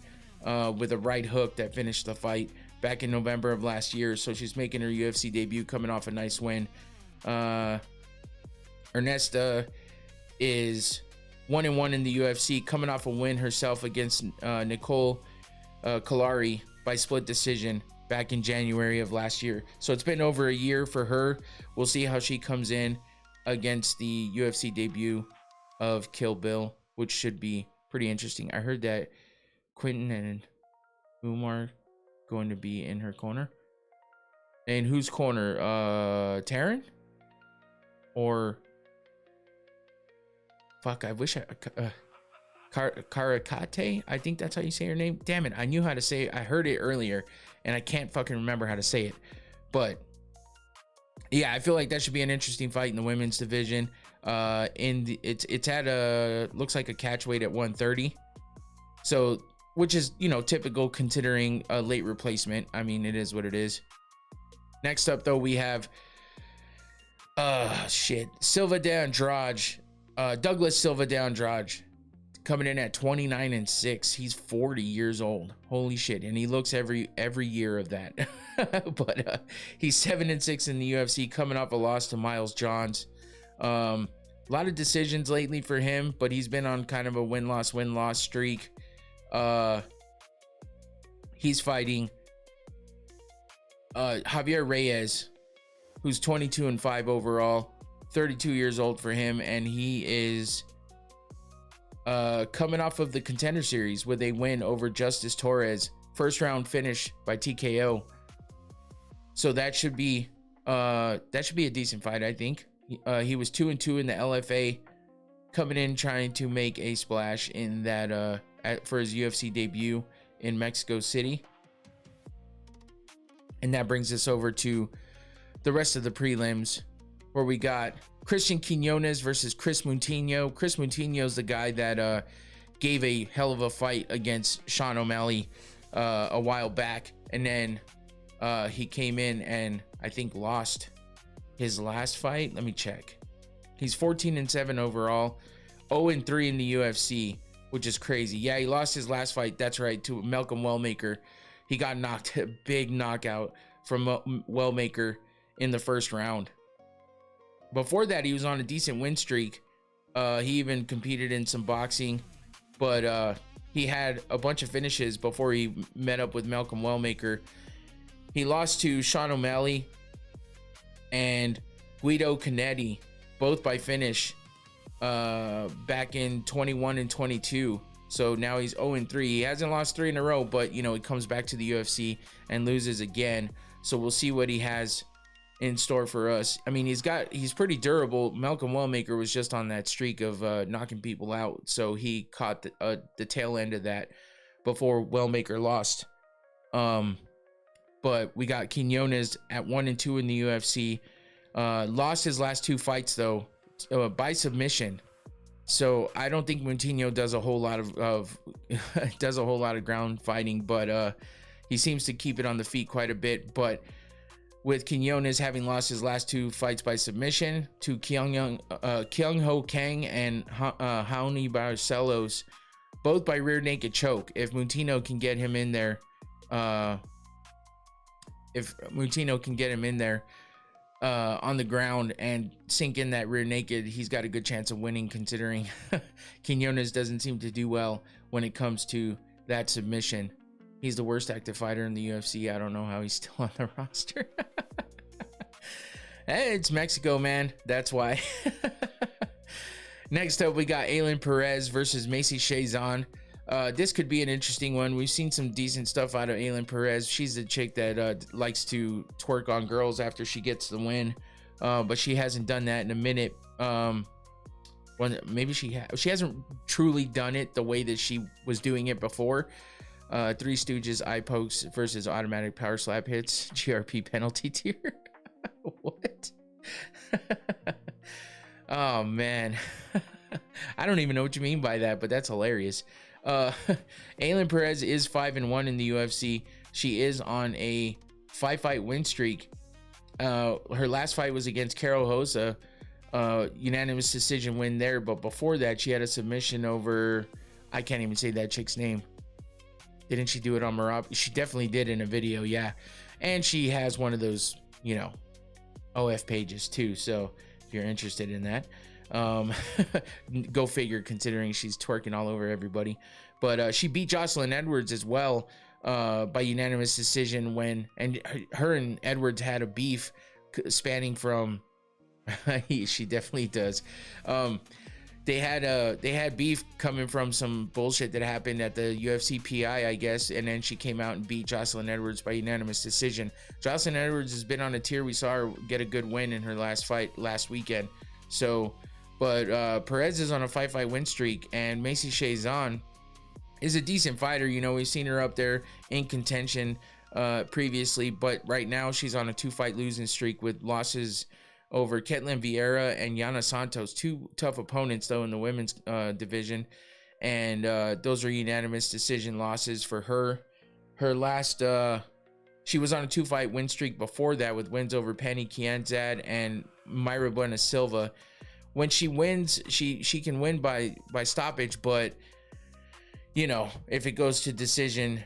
with a right hook that finished the fight back in November of last year. So she's making her UFC debut, coming off a nice win. Ernesta is 1-1 in the UFC, coming off a win herself against Nicole Kalari by split decision back in January of last year. So it's been over a year for her. We'll see how she comes in against the UFC debut of Kill Bill, which should be pretty interesting. I heard that Quentin and Umar going to be in her corner. And whose corner? Taryn? Or fuck, I wish I Caracate, I think that's how you say her name. Damn it, I knew how to say it. I heard it earlier and I can't fucking remember how to say it. But yeah, I feel like that should be an interesting fight in the women's division. It's at a, looks like a catch weight at 130. So, which is, you know, typical considering a late replacement. I mean, it is what it is. Next up though, we have Silva de Andrade, Douglas Silva de Andrade, coming in at 29-6. He's 40 years old. Holy shit. And he looks every year of that. But he's 7-6 in the UFC, coming off a loss to Miles Johns. A lot of decisions lately for him, but he's been on kind of a win-loss streak. He's fighting Javier Reyes, who's 22-5 overall, 32 years old for him, and he is coming off of the Contender Series with a win over Justice Torres, 1st round finish by TKO. So that should be a decent fight, I think. He was 2-2 in the LFA, coming in trying to make a splash in that for his UFC debut in Mexico City. And that brings us over to the rest of the prelims, where we got Christian Quinones versus Chris Moutinho. Chris Moutinho is the guy that gave a hell of a fight against Sean O'Malley a while back, and then he came in and I think lost his last fight. Let me check. He's 14-7 overall, 0-3 in the UFC, which is crazy. Yeah, he lost his last fight, that's right, to Malcolm Wellmaker. He got knocked, a big knockout from Wellmaker in the 1st round. Before that, he was on a decent win streak. He even competed in some boxing, but he had a bunch of finishes before he met up with Malcolm Wellmaker. He lost to Sean O'Malley and Guido Canetti, both by finish, back in 21 and 22. So now he's 0-3. He hasn't lost 3 in a row, but you know, he comes back to the UFC and loses again. So we'll see what he has in store for us. I mean, he's pretty durable. Malcolm Wellmaker was just on that streak of knocking people out, so he caught the tail end of that before Wellmaker lost. But we got Quinones at 1-2 in the UFC. Lost his last 2 fights though, by submission So I don't think Moutinho does a whole lot of does a whole lot of ground fighting, but he seems to keep it on the feet quite a bit. But with Quinones having lost his last 2 fights by submission to Kyung Ho Kang and Raoni Barcelos, both by rear naked choke. If Moutinho can get him in there, on the ground and sink in that rear naked, he's got a good chance of winning, considering Quinones doesn't seem to do well when it comes to that submission. He's the worst active fighter in the UFC. I don't know how he's still on the roster. Hey, it's Mexico, man. That's why. Next up, we got Aylin Perez versus Macy Chiasson. This could be an interesting one. We've seen some decent stuff out of Aylin Perez. She's the chick that likes to twerk on girls after she gets the win, but she hasn't done that in a minute. Maybe she hasn't truly done it the way that she was doing it before. Three Stooges eye pokes versus automatic power slap hits, GRP penalty tier. What? Oh man. I don't even know what you mean by that, but that's hilarious. Aylin Perez is 5-1 in the UFC. She is on a 5-fight win streak. Her last fight was against Carol Hosa, unanimous decision win there, but before that she had a submission over, I can't even say that chick's name. Didn't she do it on Marab? She definitely did in a video, yeah. And she has one of those, you know, OF pages too, so if you're interested in that, go figure, considering she's twerking all over everybody. But she beat Jocelyn Edwards as well, by unanimous decision and her and Edwards had a beef spanning from she definitely does. They had beef coming from some bullshit that happened at the UFC PI, I guess, and then she came out and beat Jocelyn Edwards by unanimous decision. Jocelyn Edwards has been on a tier. We saw her get a good win in her last fight last weekend. So, but Perez is on a 5-fight win streak, and Macy Chiasson is a decent fighter. You know, we've seen her up there in contention previously, but right now she's on a 2-fight losing streak with losses over Ketlin Vieira and Yana Santos, 2 tough opponents though in the women's division, and those are unanimous decision losses for her. Her last she was on a 2-fight win streak before that with wins over Penny Kianzad and Mayra Buena Silva. When she wins, she can win by stoppage, but you know, if it goes to decision,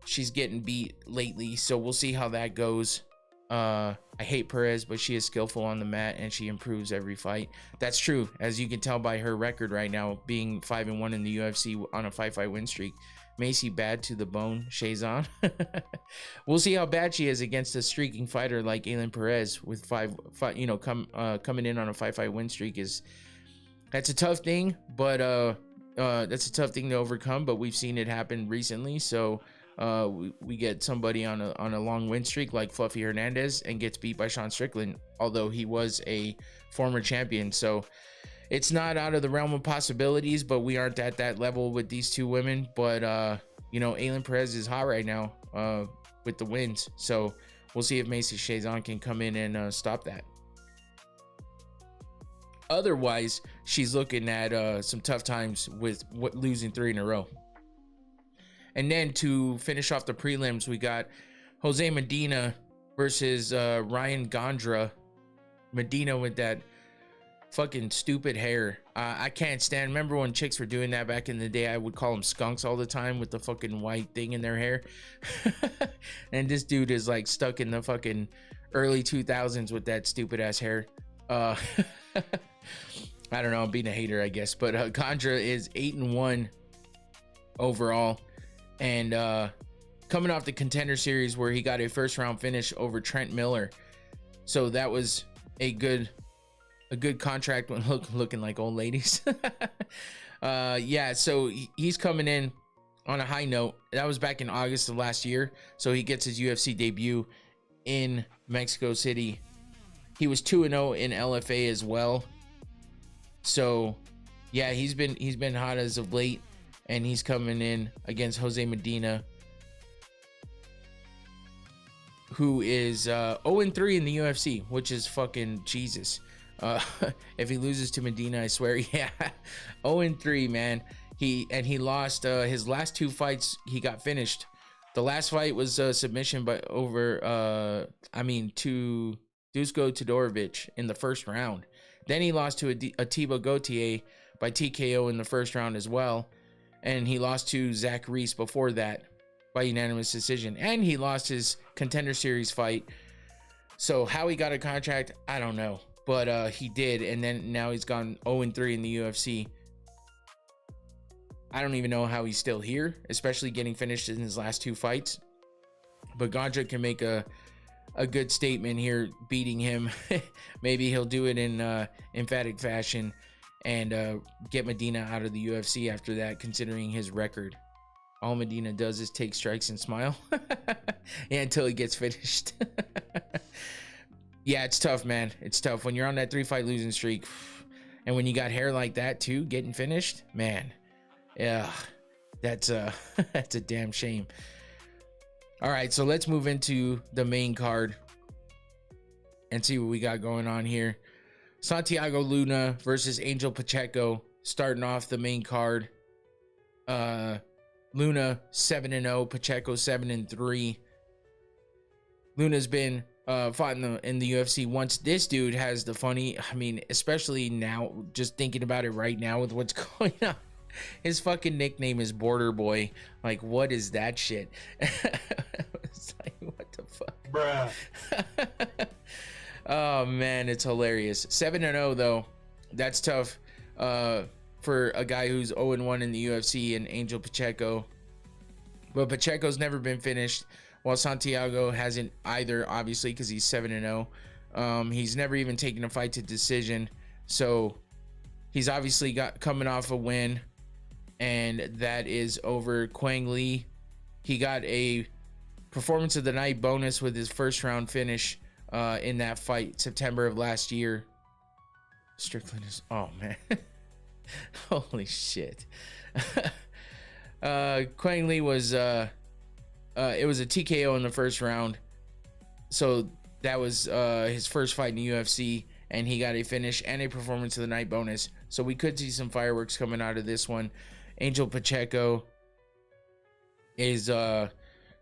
she's getting beat lately, so we'll see how that goes. I hate Perez, but she is skillful on the mat and she improves every fight. That's true, as you can tell by her record right now, being 5-1 in the UFC on a 5-fight win streak. Macy bad to the bone, Chiasson. We'll see how bad she is against a streaking fighter like Aylin Perez with five, you know, coming in on a 5-fight win streak. That's a tough thing, but that's a tough thing to overcome. But we've seen it happen recently, so we get somebody on a long win streak like Fluffy Hernandez and gets beat by Sean Strickland, although he was a former champion. So it's not out of the realm of possibilities, but we aren't at that level with these two women. But you know, Aylin Perez is hot right now with the wins, so we'll see if Macy Chiasson can come in and stop that. Otherwise, she's looking at some tough times with losing 3 in a row. And then to finish off the prelims, we got Jose Medina versus Ryan Gondra. Medina with that fucking stupid hair. I can't stand. Remember when chicks were doing that back in the day? I would call them skunks all the time with the fucking white thing in their hair. And this dude is like stuck in the fucking early 2000s with that stupid ass hair. I don't know. I'm being a hater, I guess. But Gondra is 8-1 overall. And coming off the Contender Series where he got a first round finish over Trent Miller, so that was a good contract when looking like old ladies. Yeah, so he's coming in on a high note. That was back in August of last year, so he gets his UFC debut in Mexico City. He was 2-0 in LFA as well. So yeah, he's been hot as of late. And he's coming in against Jose Medina, who is 0-3 in the UFC, which is fucking Jesus. Uh, if he loses to Medina, I swear, yeah, 0-3, man. He lost his last 2 fights. He got finished. The last fight was a submission by to Dusko Todorovic in the first round. Then he lost to Atiba Gautier by TKO in the first round as well. And he lost to Zach Reese before that by unanimous decision. And he lost his Contender Series fight. So how he got a contract, I don't know. But he did. And then now he's gone 0-3 in the UFC. I don't even know how he's still here, especially getting finished in his last 2 fights. But Ganja can make a good statement here, beating him. Maybe he'll do it in emphatic fashion and get Medina out of the UFC after that, considering his record. All Medina does is take strikes and smile. Yeah, until he gets finished. Yeah, it's tough, man. It's tough when you're on that 3-fight losing streak, and when you got hair like that too, getting finished, man. Yeah, that's a damn shame. All right, so let's move into the main card and see what we got going on here. Santiago Luna versus Angel Pacheco starting off the main card. Luna 7-0, Pacheco 7-3. Luna's been fought in the UFC once. This dude has the funny, I mean, especially now, just thinking about it right now with what's going on. His fucking nickname is Border Boy. Like, what is that shit? It's like, what the fuck? Bruh. Oh, man, it's hilarious. 7-0, though. That's tough for a guy who's 0-1 in the UFC and Angel Pacheco. But Pacheco's never been finished, while Santiago hasn't either, obviously, because he's 7-0. He's never even taken a fight to decision. So he's obviously coming off a win, and that is over Quang Lee. He got a performance of the night bonus with his first round finish in that fight, September of last year. Strickland is, oh man. Holy shit. Quang Lee was it was a TKO in the first round. So that was his first fight in the UFC, and he got a finish and a performance of the night bonus. So we could see some fireworks coming out of this one. Angel Pacheco is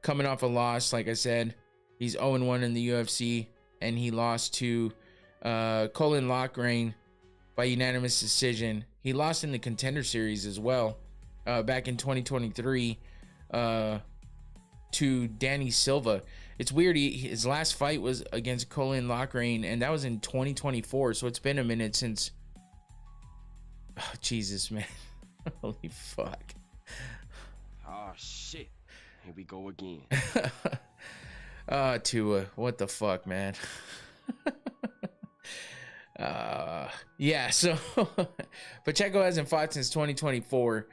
coming off a loss. Like I said, he's 0-1 in the UFC, and he lost to Colin Lochrain by unanimous decision. He lost in the Contender Series as well back in 2023 to Danny Silva. It's weird. His last fight was against Colin Lochrain, and that was in 2024. So it's been a minute since. Oh, Jesus, man. Holy fuck. Oh, shit. Here we go again. Tua, what the fuck, man? Yeah, so Pacheco hasn't fought since 2024.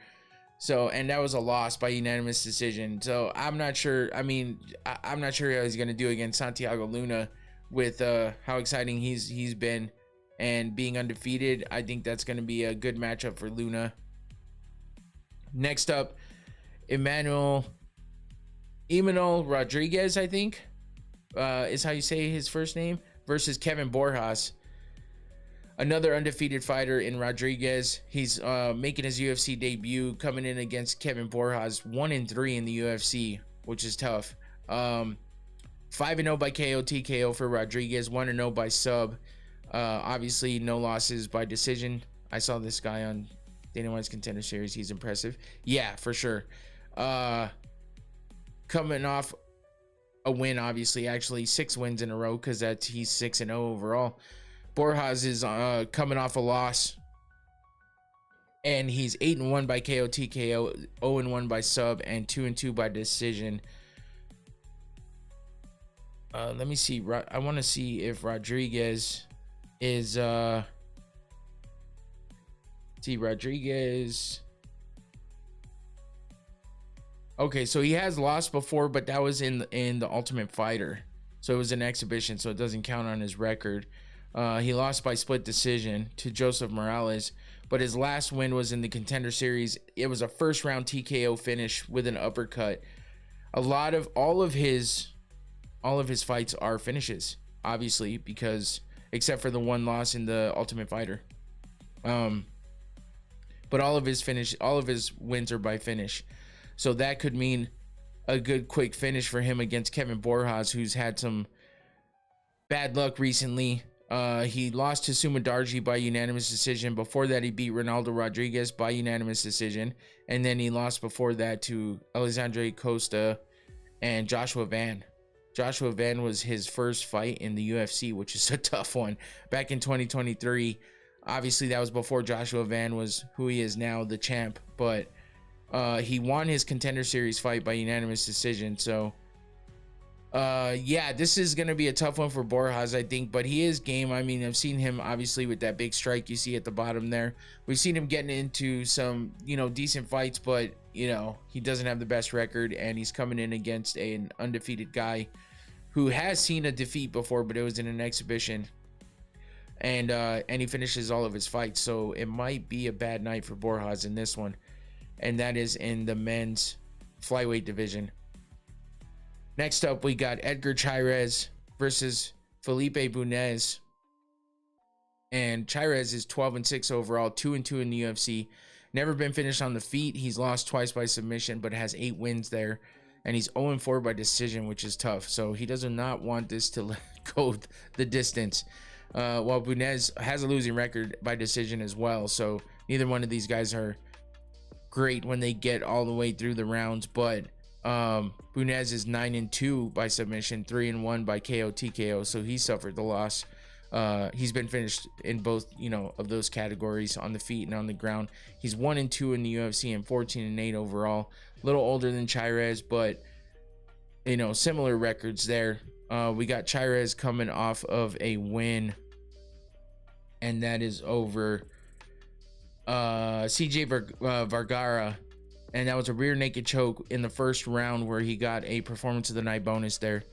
So, and that was a loss by unanimous decision. So I'm not sure. I mean, I'm not sure how he's going to do against Santiago Luna with how exciting he's been and being undefeated. I think that's going to be a good matchup for Luna. Next up, Emmanuel Rodriguez, I think, is how you say his first name, versus Kevin Borjas. Another undefeated fighter in Rodriguez. He's making his UFC debut, coming in against Kevin Borjas, 1-3 in the UFC, which is tough. 5-0 by KO TKO for Rodriguez, 1-0 by sub. Obviously, no losses by decision. I saw this guy on Dana White's Contender Series. He's impressive. Yeah, for sure. Coming off a win, obviously, actually 6 wins in a row, because he's 6-0 overall. Borjas is coming off a loss, and he's 8-1 by KO TKO, 0-1 by sub, and 2-2 by decision. Let me see. I want to see if Rodriguez is Rodriguez. Okay, so he has lost before, but that was in the Ultimate Fighter, so it was an exhibition, so it doesn't count on his record. He lost by split decision to Joseph Morales, but his last win was in the Contender Series. It was a first round TKO finish with an uppercut. All of his fights are finishes, obviously, because except for the one loss in the Ultimate Fighter. But all of his wins are by finish. So that could mean a good quick finish for him against Kevin Borjas, who's had some bad luck recently. He lost to Sumadarji by unanimous decision. Before that, he beat Ronaldo Rodriguez by unanimous decision. And then he lost before that to Alexandre Costa and Joshua Van. Joshua Van was his first fight in the UFC, which is a tough one. Back in 2023, obviously that was before Joshua Van was who he is now, the champ. But he won his Contender Series fight by unanimous decision. So, yeah, this is going to be a tough one for Borjas, I think. But he is game. I mean, I've seen him, obviously, with that big strike you see at the bottom there. We've seen him getting into some, decent fights. But, he doesn't have the best record. And he's coming in against an undefeated guy who has seen a defeat before, but it was in an exhibition. And he finishes all of his fights. So it might be a bad night for Borjas in this one. And that is in the men's flyweight division. Next up, we got Edgar Chairez versus Felipe Bunez. And Chairez is 12-6 overall, 2-2 in the UFC. Never been finished on the feet. He's lost twice by submission, but has 8 wins there. And he's 0-4 by decision, which is tough. So he does not want this to go the distance. While Bunez has a losing record by decision as well. So neither one of these guys are great when they get all the way through the rounds. But Bunez is 9-2 by submission, 3-1 by KO TKO. So he suffered the loss. He's been finished in both, of those categories, on the feet and on the ground. He's 1-2 in the UFC and 14-8 overall. A little older than Chairez, but similar records there. We got Chairez coming off of a win, and that is over CJ Vergara, and that was a rear naked choke in the first round where he got a performance of the night bonus there.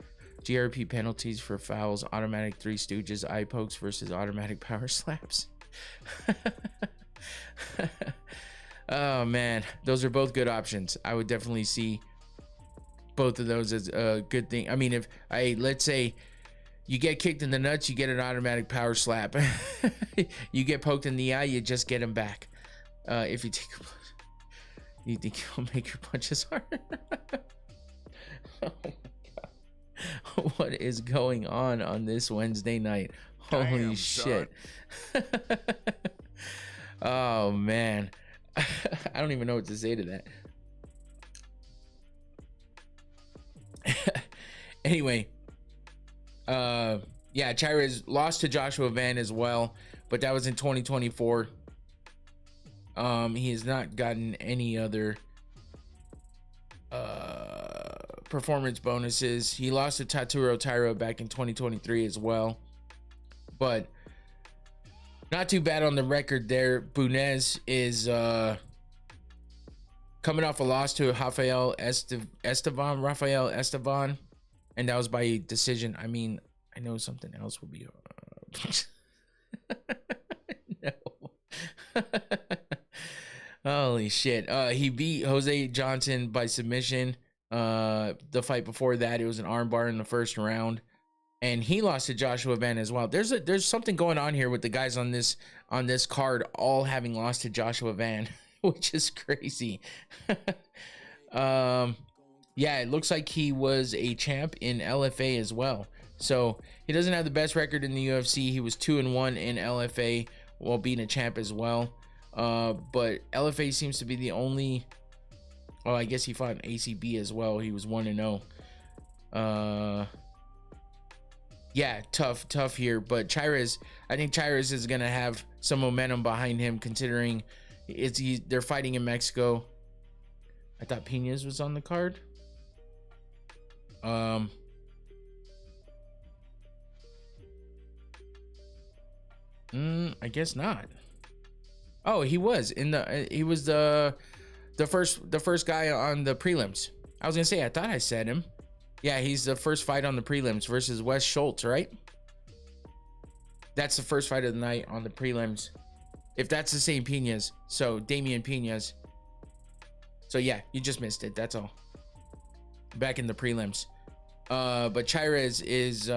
GRP penalties for fouls, automatic Three Stooges, eye pokes versus automatic power slaps. Oh man, those are both good options. I would definitely see both of those as a good thing. I mean, let's say you get kicked in the nuts, you get an automatic power slap. You get poked in the eye, you just get him back. If you take a punch, you think you'll make your punches harder? Oh my god, what is going on this Wednesday night? Holy Damn, shit. Oh man. I don't even know what to say to that. Anyway, yeah, Chairez lost to Joshua Van as well, but that was in 2024. He has not gotten any other performance bonuses. He lost to Taturo Taira back in 2023 as well, but not too bad on the record there. Bunez is coming off a loss to Rafael Esteban, and that was by decision. I mean, I know something else will be no. Holy shit. He beat Jose Johnson by submission. The fight before that, it was an armbar in the first round, and he lost to Joshua Van as well. There's something going on here with the guys on this card all having lost to Joshua Van, which is crazy. Yeah, it looks like he was a champ in LFA as well. So he doesn't have the best record in the UFC. He was 2-1 in LFA while being a champ as well. But LFA seems to be the only. Oh, I guess he fought in ACB as well. He was 1-0. Yeah, tough here. But Chairez, I think Chairez is gonna have some momentum behind him, considering they're fighting in Mexico. I thought Piñas was on the card. I guess not. Oh, he was in the. He was the first guy on the prelims. I was gonna say, I thought I said him. Yeah, he's the first fight on the prelims versus Wes Schultz, right? That's the first fight of the night on the prelims. If that's the same Piñas, so Damian Piñas. So yeah, you just missed it. That's all. Back in the prelims. But Chairez is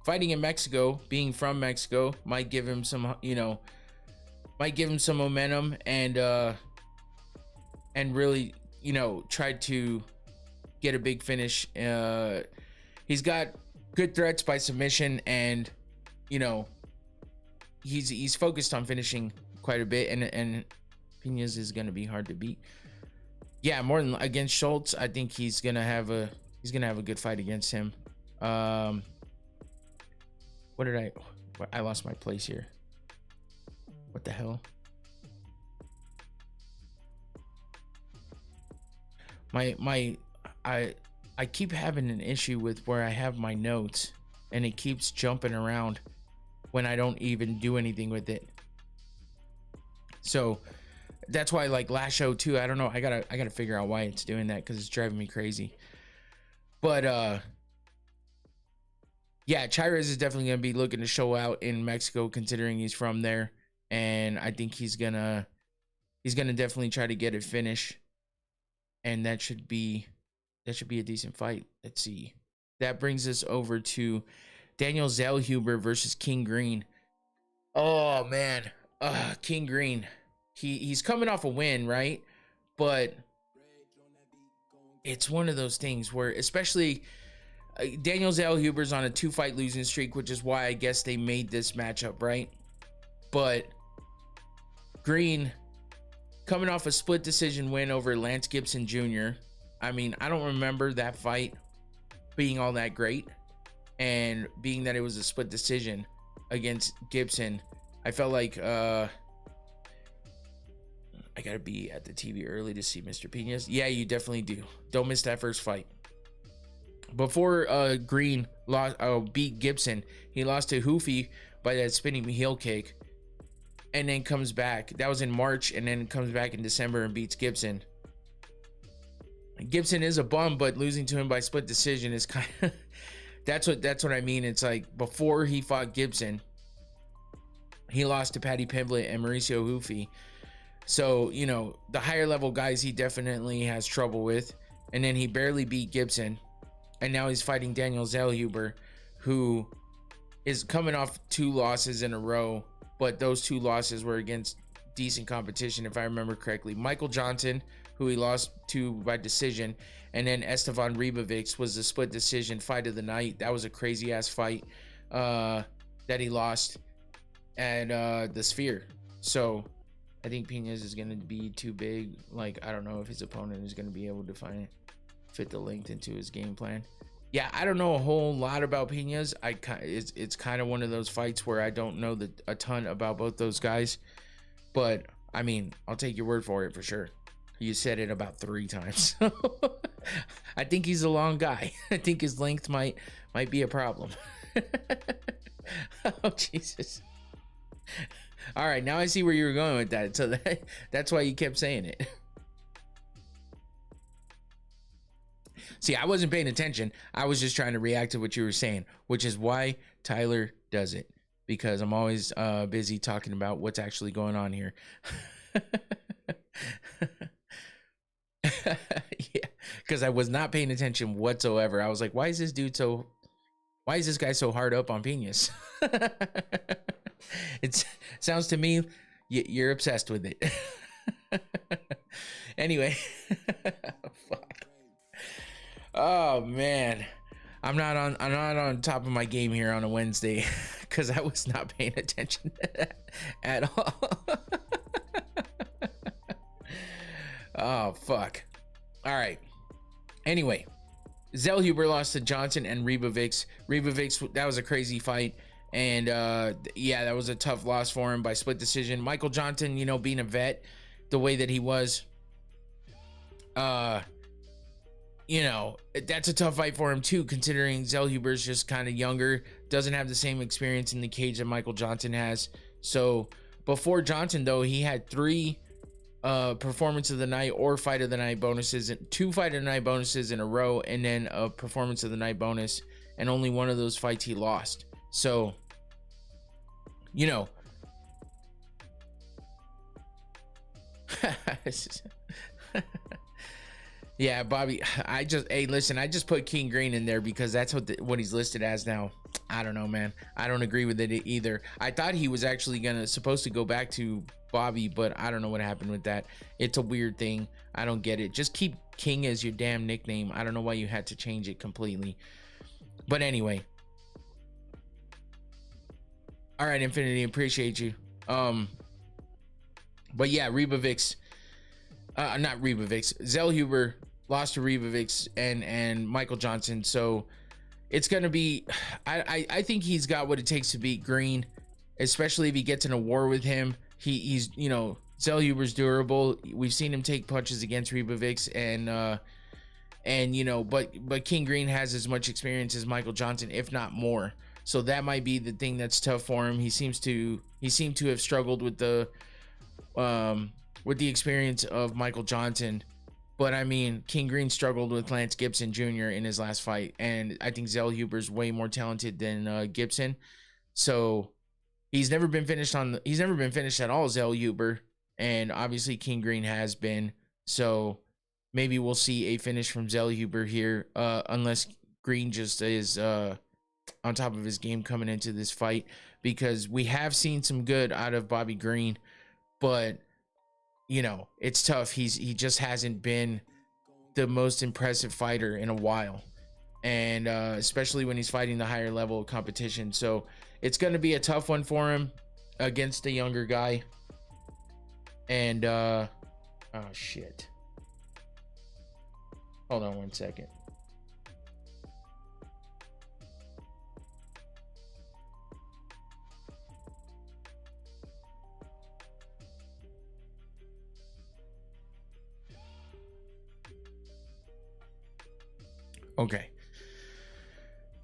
fighting in Mexico, being from Mexico, might give him some, might give him some momentum and really, try to get a big finish. He's got good threats by submission, and he's focused on finishing quite a bit, and Piñas is going to be hard to beat. Yeah, more than against Schultz, I think he's going to have a good fight against him. What did I lost my place here. What the hell? I keep having an issue with where I have my notes and it keeps jumping around when I don't even do anything with it. So that's why, like last show too, I don't know, I gotta figure out why it's doing that, because it's driving me crazy. But yeah, Chairez is definitely gonna be looking to show out in Mexico, considering he's from there, and I think he's gonna definitely try to get a finish, and that should be a decent fight. Let's see. That brings us over to Daniel Zellhuber versus King Green. Oh man, King Green. He's coming off a win, right? But it's one of those things where, especially Daniel Zellhuber's on a 2-fight losing streak, which is why I guess they made this matchup, right? But Green coming off a split decision win over Lance Gibson Jr. I mean, I don't remember that fight being all that great, and being that it was a split decision against Gibson, I felt like I gotta be at the TV early to see Mr. Piñas. Yeah, you definitely do. Don't miss that first fight. Before Green beat Gibson, he lost to Hoofy by that spinning heel kick, and then comes back. That was in March, and then comes back in December and beats Gibson. Gibson is a bum, but losing to him by split decision is kind of that's what I mean. It's like, before he fought Gibson, he lost to Paddy Pimblett and Mauricio Hoofy. So, the higher level guys he definitely has trouble with. And then he barely beat Gibson. And now he's fighting Daniel Zellhuber, who is coming off 2 losses in a row. But those 2 losses were against decent competition, if I remember correctly. Michael Johnson, who he lost to by decision. And then Estevan Ribovics was the split decision fight of the night. That was a crazy ass fight that he lost at the Sphere. So I think Piñas is going to be too big. Like, I don't know if his opponent is going to be able to fit the length into his game plan. Yeah, I don't know a whole lot about Piñas. It's kind of one of those fights where I don't know a ton about both those guys. But, I mean, I'll take your word for it for sure. You said it about 3 times. I think he's a long guy. I think his length might be a problem. Oh, Jesus. All right, now I see where you were going with that. So that's why you kept saying it. See, I wasn't paying attention. I was just trying to react to what you were saying, which is why Tyler does it, because I'm always busy talking about what's actually going on here. Yeah, because I was not paying attention whatsoever. I was like, why is this guy so hard up on Piñas? It sounds to me you're obsessed with it. Anyway. Fuck. Oh man, I'm not on top of my game here on a Wednesday, because I was not paying attention to that at all. Oh fuck. All right. Anyway, Zellhuber lost to Johnson and Ribovics. That was a crazy fight. And yeah, that was a tough loss for him by split decision. Michael Johnson, being a vet the way that he was, that's a tough fight for him too, considering Zellhuber's just kind of younger, doesn't have the same experience in the cage that Michael Johnson has. So before Johnson, though, he had 3 performance of the night or fight of the night bonuses, 2 fight of the night bonuses in a row, and then a performance of the night bonus, and only one of those fights he lost. So, yeah, Bobby, I just put King Green in there because that's what he's listed as now. I don't know, man. I don't agree with it either. I thought he was actually supposed to go back to Bobby, but I don't know what happened with that. It's a weird thing. I don't get it. Just keep King as your damn nickname. I don't know why you had to change it completely. But anyway. All right, Infinity, appreciate you. But yeah, Rebavix, not Rebavix, Zellhuber lost to Rebavix and Michael Johnson. So it's gonna be, I think he's got what it takes to beat Green, especially if he gets in a war with him. He's you know, Zellhuber's durable. We've seen him take punches against Rebavix, and you know, but King Green has as much experience as Michael Johnson, if not more. So that might be the thing that's tough for him. He seemed to have struggled with the experience of Michael Johnson. But I mean, King Green struggled with Lance Gibson Jr. in his last fight, and I think Zellhuber's way more talented than Gibson. So he's never been finished at all, Zellhuber, and obviously King Green has been. So maybe we'll see a finish from Zellhuber here, unless Green just is on top of his game coming into this fight, because we have seen some good out of Bobby Green, but you know, it's tough. He just hasn't been the most impressive fighter in a while, and especially when he's fighting the higher level of competition. So it's going to be a tough one for him against a younger guy. And oh shit, hold on one second. Okay.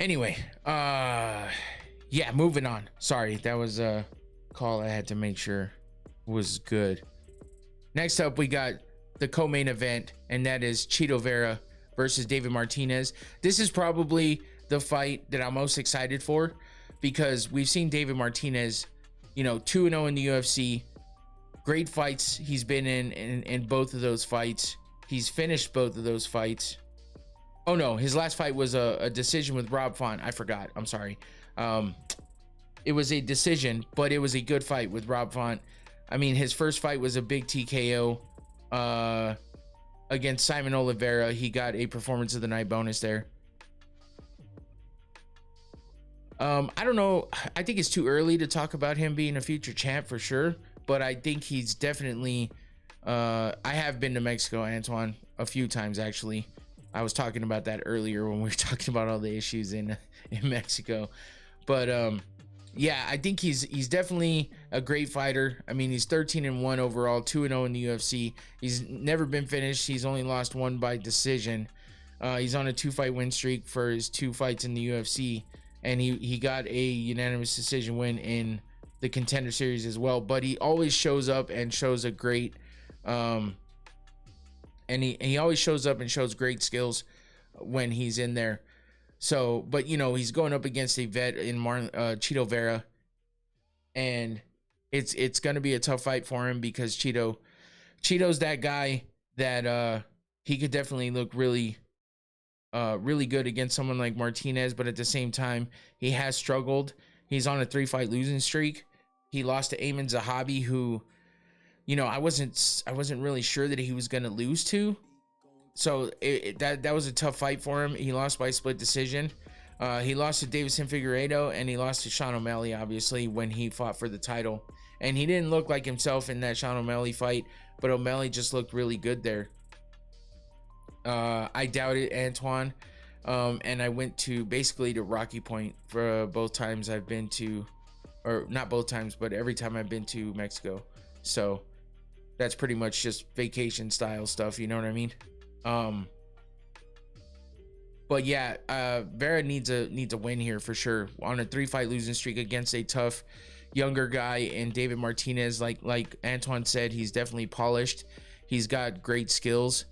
Anyway, yeah, moving on. Sorry, that was a call I had to make sure was good. Next up, we got the co-main event, and that is Chito Vera versus David Martinez. This is probably the fight that I'm most excited for, because we've seen David Martinez, you know, 2-0 in the UFC. Great fights he's been in both of those fights. He's finished both of those fights. Oh no, his last fight was a decision with Rob Font. I forgot. I'm sorry. It was a decision, but it was a good fight with Rob Font. I mean, his first fight was a big TKO against Simon Oliveira. He got a performance of the night bonus there. I don't know. I think it's too early to talk about him being a future champ for sure, but I think he's definitely I have been to Mexico, Antoine, a few times actually. I was talking about that earlier when we were talking about all the issues in Mexico. But yeah, I think he's definitely a great fighter. I mean, he's 13-1 overall, 2-0 in the UFC. He's never been finished. He's only lost one by decision. He's on a 2-fight win streak for his 2 fights in the UFC, and he got a unanimous decision win in the Contender Series as well. But he always shows up and shows a great and he always shows up and shows great skills when he's in there. So, but you know, he's going up against a vet in Chito Vera, and it's going to be a tough fight for him, because Chito's that guy that he could definitely look really good against someone like Martinez, but at the same time, he has struggled. He's on a 3-fight losing streak. He lost to Ayman Zahabi, who, you know, I wasn't really sure that he was going to lose to. So that was a tough fight for him. He lost by split decision. He lost to Davison Figueiredo, and he lost to Sean O'Malley, obviously, when he fought for the title. And he didn't look like himself in that Sean O'Malley fight, but O'Malley just looked really good there. I doubted Antoine, and I went to Rocky Point for both times I've been to, or not both times, but every time I've been to Mexico. So that's pretty much just vacation style stuff, you know what I mean? But yeah, Vera needs a win here for sure, on a 3-fight losing streak against a tough younger guy. And David Martinez, like Antoine said, he's definitely polished. He's got great skills,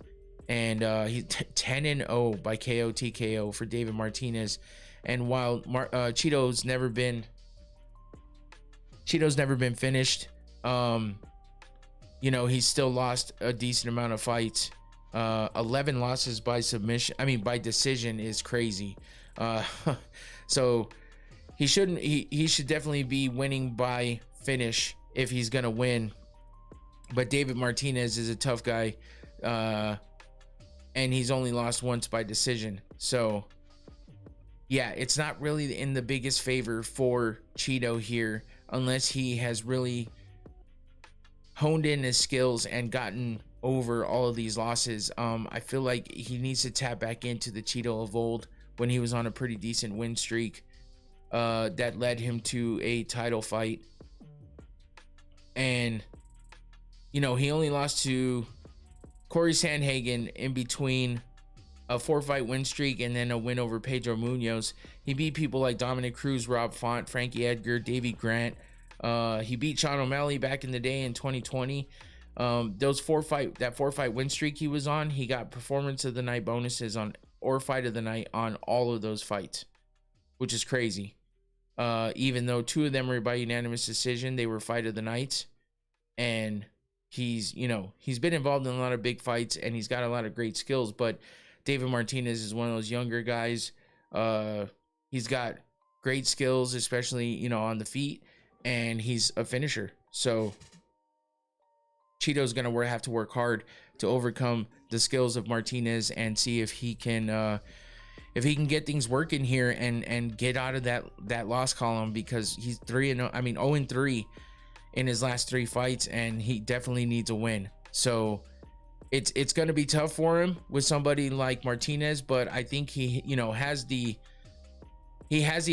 and he's 10-0 by KO TKO for David Martinez. And while Chito's never been finished, you know, he's still lost a decent amount of fights. 11 losses by submission. I mean, by decision is crazy. So he shouldn't. He should definitely be winning by finish if he's gonna win. But David Martinez is a tough guy, and he's only lost once by decision. So yeah, it's not really in the biggest favor for Cheeto here, unless he has really honed in his skills and gotten over all of these losses. I feel like he needs to tap back into the Cheeto of old when he was on a pretty decent win streak that led him to a title fight. And you know, he only lost to Corey Sandhagen in between a 4-fight win streak and then a win over Pedro Munoz. He beat people like Dominic Cruz, Rob Font, Frankie Edgar, Davey Grant. He beat Sean O'Malley back in the day in 2020. That 4-fight win streak he was on, he got performance of the night bonuses on or fight of the night on all of those fights, which is crazy. Even though 2 of them were by unanimous decision, they were fight of the nights. And he's been involved in a lot of big fights and he's got a lot of great skills, but David Martinez is one of those younger guys. He's got great skills, especially, on the feet, and he's a finisher. So Cheeto's going to have to work hard to overcome the skills of Martinez and see if he can get things working here and get out of that loss column, because he's 0-3 in his last 3 fights, and he definitely needs a win. So it's going to be tough for him with somebody like Martinez, but I think he has the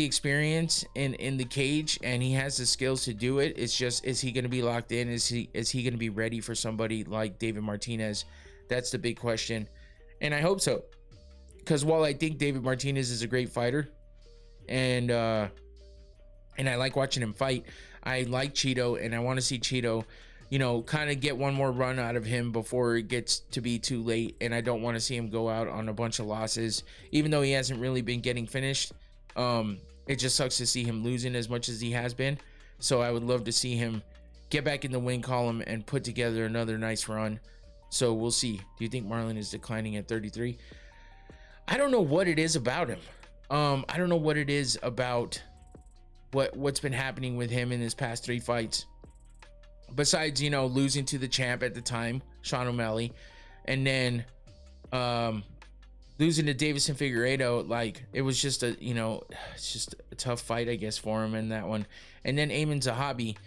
experience in the cage, and he has the skills to do it. It's just, is he going to be locked in? Is he going to be ready for somebody like David Martinez? That's the big question, and I hope so, because while I think David Martinez is a great fighter, and I like watching him fight, I like Cheeto, and I want to see Cheeto, kind of get one more run out of him before it gets to be too late. And I don't want to see him go out on a bunch of losses, even though he hasn't really been getting finished. It just sucks to see him losing as much as he has been. So I would love to see him get back in the win column and put together another nice run. So we'll see. Do you think Marlon is declining at 33? I don't know what it is about him. I don't know what it is about what's been happening with him in his past 3 fights, besides losing to the champ at the time, Sean O'Malley, and then losing to Davison Figueiredo. Like, it was just it's just a tough fight, I guess, for him in that one. And then Amin Zahabi,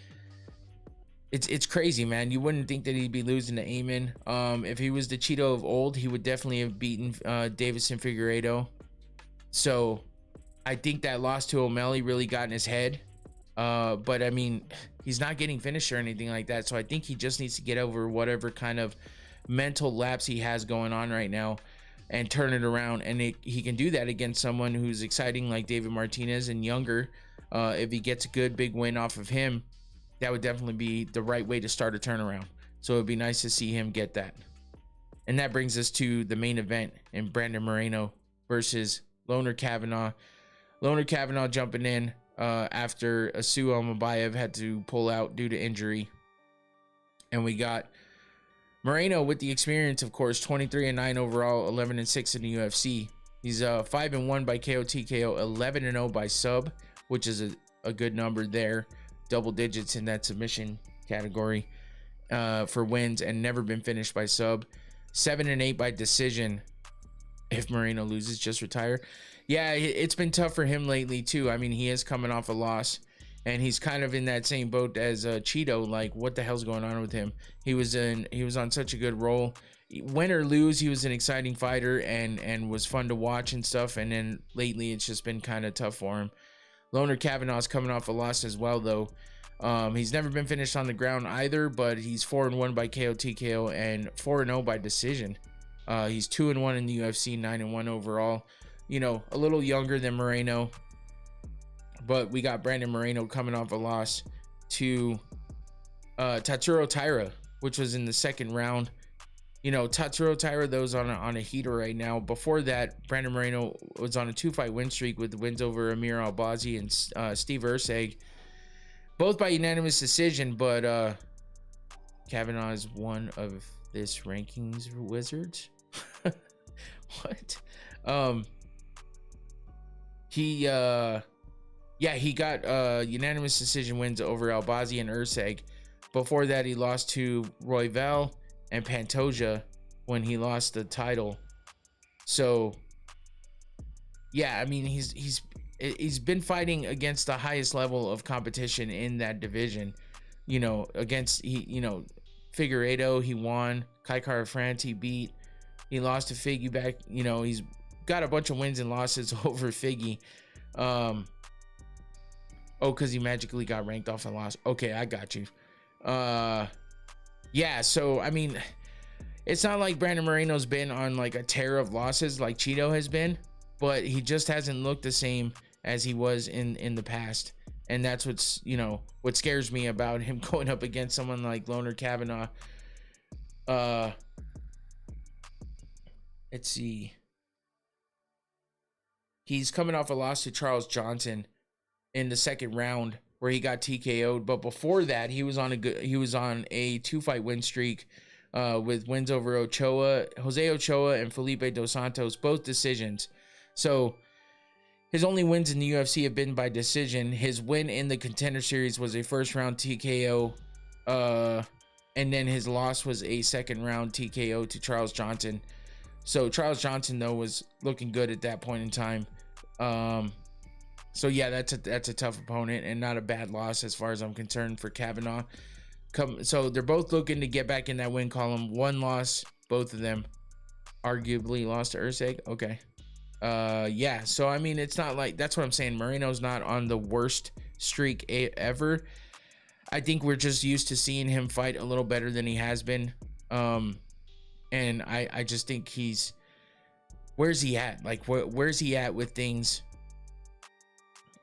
it's crazy, man. You wouldn't think that he'd be losing to Amin. If he was the Cheeto of old, he would definitely have beaten Davison Figueiredo. So I think that loss to O'Malley really got in his head. But I mean, he's not getting finished or anything like that. So I think he just needs to get over whatever kind of mental lapse he has going on right now and turn it around. And he can do that against someone who's exciting like David Martinez and younger. If he gets a good big win off of him, that would definitely be the right way to start a turnaround. So it'd be nice to see him get that. And that brings us to the main event in Brandon Moreno versus Loner Kavanaugh. Loner Kavanaugh jumping in after Asu Almabayev had to pull out due to injury. And we got Moreno with the experience, of course, 23-9 overall, 11-6 in the UFC. He's 5-1 by KO TKO, 11-0 by sub, which is a good number there. Double digits in that submission category for wins, and never been finished by sub. 7-8 by decision. If Moreno loses, just retire. Yeah, it's been tough for him lately too. I mean, he is coming off a loss, and he's kind of in that same boat as Cheeto. Like, what the hell's going on with him? He was on such a good roll. Win or lose, he was an exciting fighter and was fun to watch and stuff. And then lately, it's just been kind of tough for him. Loner Kavanaugh's coming off a loss as well, though. He's never been finished on the ground either, but he's 4-1 by KO TKO and 4-0 by decision. He's 2-1 in the UFC, 9-1 overall. A little younger than Moreno, but we got Brandon Moreno coming off a loss to Tatsuro Taira, which was in the second round. Tatsuro Taira, those on a heater right now. Before that, Brandon Moreno was on a 2-fight win streak with wins over Amir Albazi and Steve Erceg, both by unanimous decision. But Kavanaugh is one of this rankings wizards. What? Yeah, he got unanimous decision wins over Albazi and Urseg. Before that, he lost to Royval and Pantoja when he lost the title. So, yeah, I mean, he's been fighting against the highest level of competition in that division. You know, against Figueiredo, he won. Kai Kara France, he beat. He lost to Figgy back. You know, he's got a bunch of wins and losses over Figgy. Because he magically got ranked off and lost. Okay, I got you. Yeah, so I mean, it's not like Brandon Moreno's been on like a tear of losses like Cheeto has been, but he just hasn't looked the same as he was in the past. And that's what scares me about him going up against someone like Loner Kavanaugh. Let's see. He's coming off a loss to Charles Johnson in the second round where he got TKO'd, but before that he was on a 2-fight win streak with wins over Jose Ochoa and Felipe Dos Santos, both decisions. So his only wins in the UFC have been by decision. His win in the Contender Series was a first round TKO, and then his loss was a second round TKO to Charles Johnson. So Charles Johnson though was looking good at that point in time. So yeah, that's a tough opponent and not a bad loss as far as I'm concerned for Kavanaugh. So they're both looking to get back in that win column. One loss, both of them arguably lost to Urseg. Okay. Yeah, so I mean, it's not like, that's what I'm saying. Moreno's not on the worst streak ever. I think we're just used to seeing him fight a little better than he has been. And I just think where's he at? Like, where's he at with things?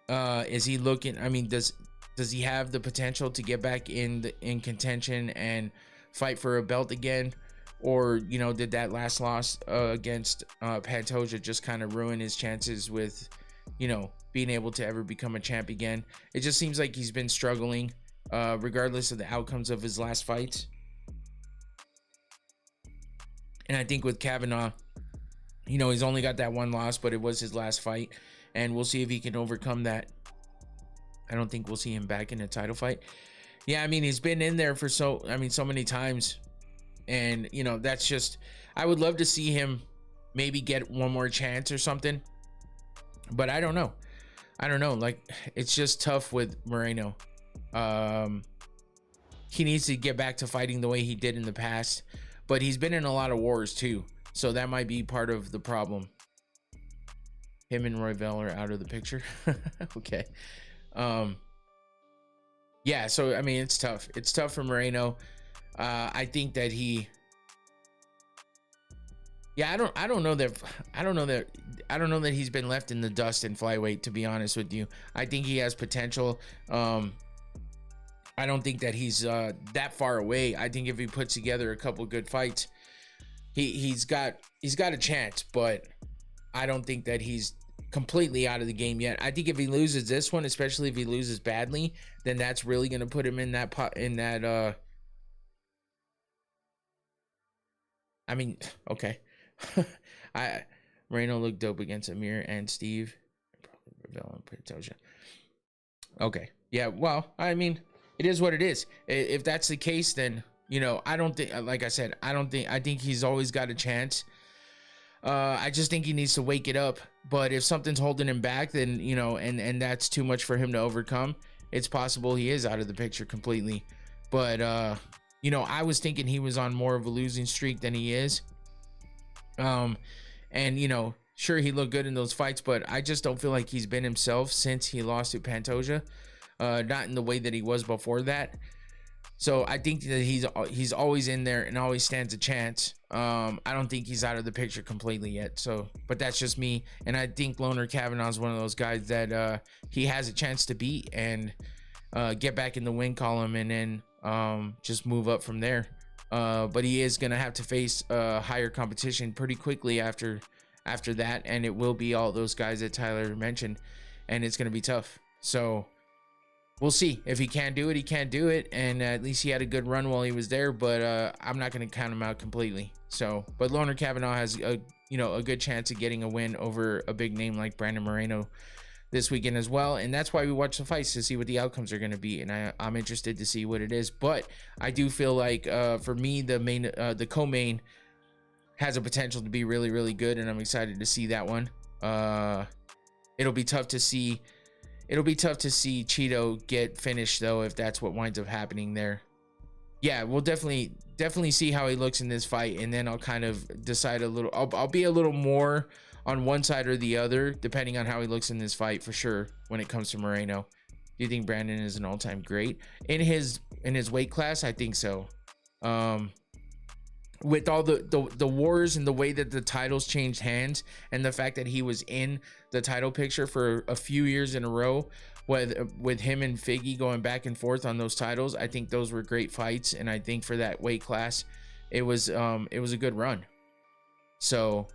Is he looking, I mean, does he have the potential to get back in contention and fight for a belt again? Or, did that last loss against Pantoja just kind of ruin his chances with, being able to ever become a champ again? It just seems like he's been struggling regardless of the outcomes of his last fights. And I think with Kavanaugh, he's only got that one loss, but it was his last fight. And we'll see if he can overcome that. I don't think we'll see him back in a title fight. Yeah, I mean, he's been in there for so many times. And, that's just, I would love to see him maybe get one more chance or something. But I don't know. Like, it's just tough with Moreno. He needs to get back to fighting the way he did in the past. But he's been in a lot of wars too. So that might be part of the problem. Him and Royval are out of the picture. Okay. Yeah, so I mean, it's tough. It's tough for Moreno. I think that I don't know that he's been left in the dust in flyweight, to be honest with you. I think he has potential. I don't think that he's that far away. I think if he puts together a couple good fights, he's got a chance, but I don't think that he's completely out of the game yet. I think if he loses this one, especially if he loses badly, then that's really going to put him in that I mean, okay. Moreno looked dope against Amir and Steve. Okay. Yeah, well, I mean, it is what it is. If that's the case, then, I don't think, like I said, I think he's always got a chance. I just think he needs to wake it up. But if something's holding him back, then, and that's too much for him to overcome, it's possible he is out of the picture completely. But, I was thinking he was on more of a losing streak than he is. And, sure, he looked good in those fights, but I just don't feel like he's been himself since he lost to Pantoja. Not in the way that he was before that. So I think that he's always in there and always stands a chance. I don't think he's out of the picture completely yet. So, but that's just me. And I think Loner Kavanaugh is one of those guys that he has a chance to beat and get back in the win column and then just move up from there. But he is going to have to face higher competition pretty quickly after that. And it will be all those guys that Tyler mentioned. And it's going to be tough. So we'll see. If he can't do it, he can't do it. And at least he had a good run while he was there. But I'm not going to count him out completely. So, but Loner Kavanaugh has a good chance of getting a win over a big name like Brandon Moreno. this weekend as well, and that's why we watch the fights, to see what the outcomes are going to be, and I'm interested to see what it is. But I do feel like for me, the co-main has a potential to be really, really good, and I'm excited to see that one. It'll be tough to see Cheeto get finished though, if that's what winds up happening there. Yeah, we'll definitely see how he looks in this fight, and then I'll kind of decide a little. I'll be a little more on one side or the other, depending on how he looks in this fight, for sure, when it comes to Moreno. Do you think Brandon is an all-time great in his weight class? I think so. With all the wars and the way that the titles changed hands, and the fact that he was in the title picture for a few years in a row, with him and Figgy going back and forth on those titles, I think those were great fights, and I think for that weight class, it was a good run. So,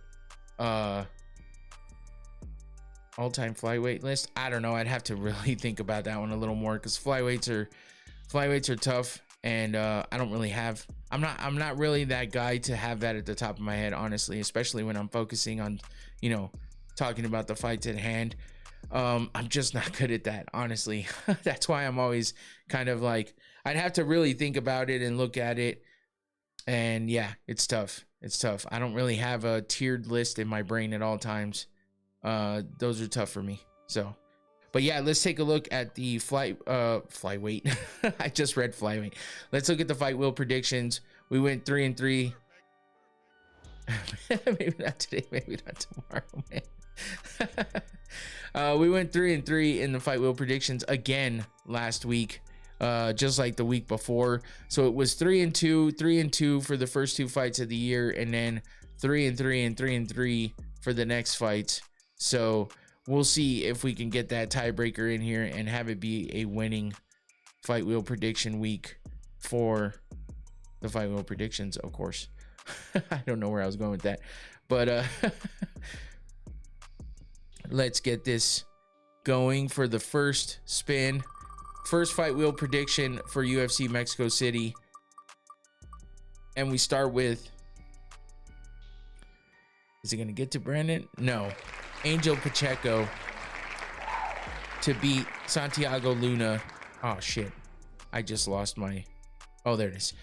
all-time flyweight list, I don't know. I'd have to really think about that one a little more, because flyweights are tough, and I don't really have. I'm not really that guy to have that at the top of my head, honestly, especially when I'm focusing on, talking about the fights at hand. I'm just not good at that, honestly. That's why I'm always kind of like, I'd have to really think about it and look at it. And yeah, it's tough. I don't really have a tiered list in my brain at all times. Those are tough for me. So, but yeah, let's take a look at the flyweight. I just read flyweight. Let's look at the fight wheel predictions. We went 3-3. Maybe not today, maybe not tomorrow, man. We went 3-3 in the fight wheel predictions again last week, just like the week before. So it was 3-2 for the first two fights of the year, and then 3-3 and 3-3 for the next fights. So we'll see if we can get that tiebreaker in here and have it be a winning fight wheel prediction week for the fight wheel predictions, of course. I don't know where I was going with that, but let's get this going for the first spin. First fight wheel prediction for UFC Mexico City. And we start with, is it going to get to Brandon? No. Angel Pacheco to beat Santiago Luna. Oh, shit. I just lost my... Oh, there it is.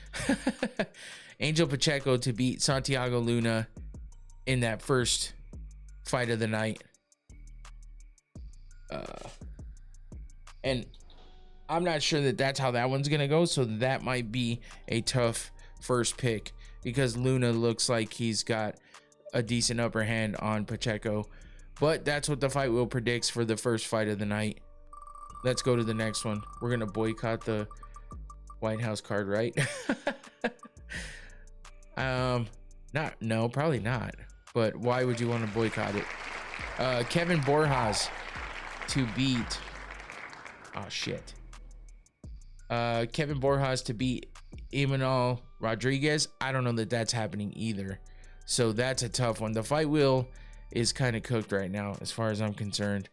Angel Pacheco to beat Santiago Luna in that first fight of the night. And I'm not sure that that's how that one's going to go. So that might be a tough first pick, because Luna looks like he's got a decent upper hand on Pacheco. But that's what the fight wheel predicts for the first fight of the night. Let's go to the next one. We're going to boycott the White House card, right? No, probably not. But why would you want to boycott it? Kevin Borjas to beat... Oh, shit. Kevin Borjas to beat Imanol Rodriguez. I don't know that that's happening either. So that's a tough one. The fight wheel is kind of cooked right now, as far as I'm concerned.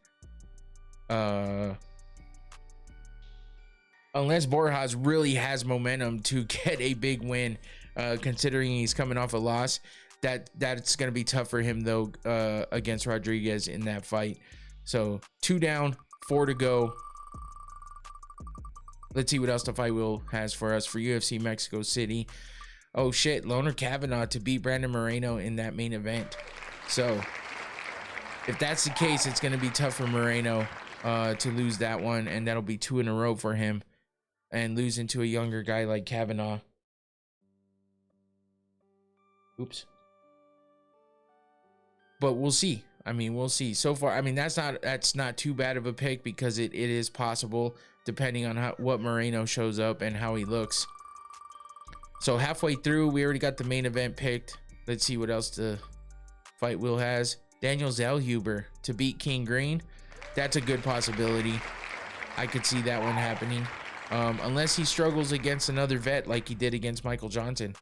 Unless Borjas really has momentum to get a big win, considering he's coming off a loss, that's going to be tough for him, though, against Rodriguez in that fight. So 2 down, 4 to go. Let's see what else the fight wheel has for us for UFC Mexico City. Oh, shit. Loner Kavanaugh to beat Brandon Moreno in that main event. So if that's the case, it's going to be tough for Moreno to lose that one, and that'll be 2 in a row for him, and losing to a younger guy like Kavanaugh. Oops. But we'll see. I mean, we'll see. So far, I mean, that's not too bad of a pick, because it is possible, depending on what Moreno shows up and how he looks. So halfway through, we already got the main event picked. Let's see what else the fight wheel has. Daniel Zellhuber to beat King Green. That's a good possibility. I could see that one happening. Unless he struggles against another vet like he did against Michael Johnson.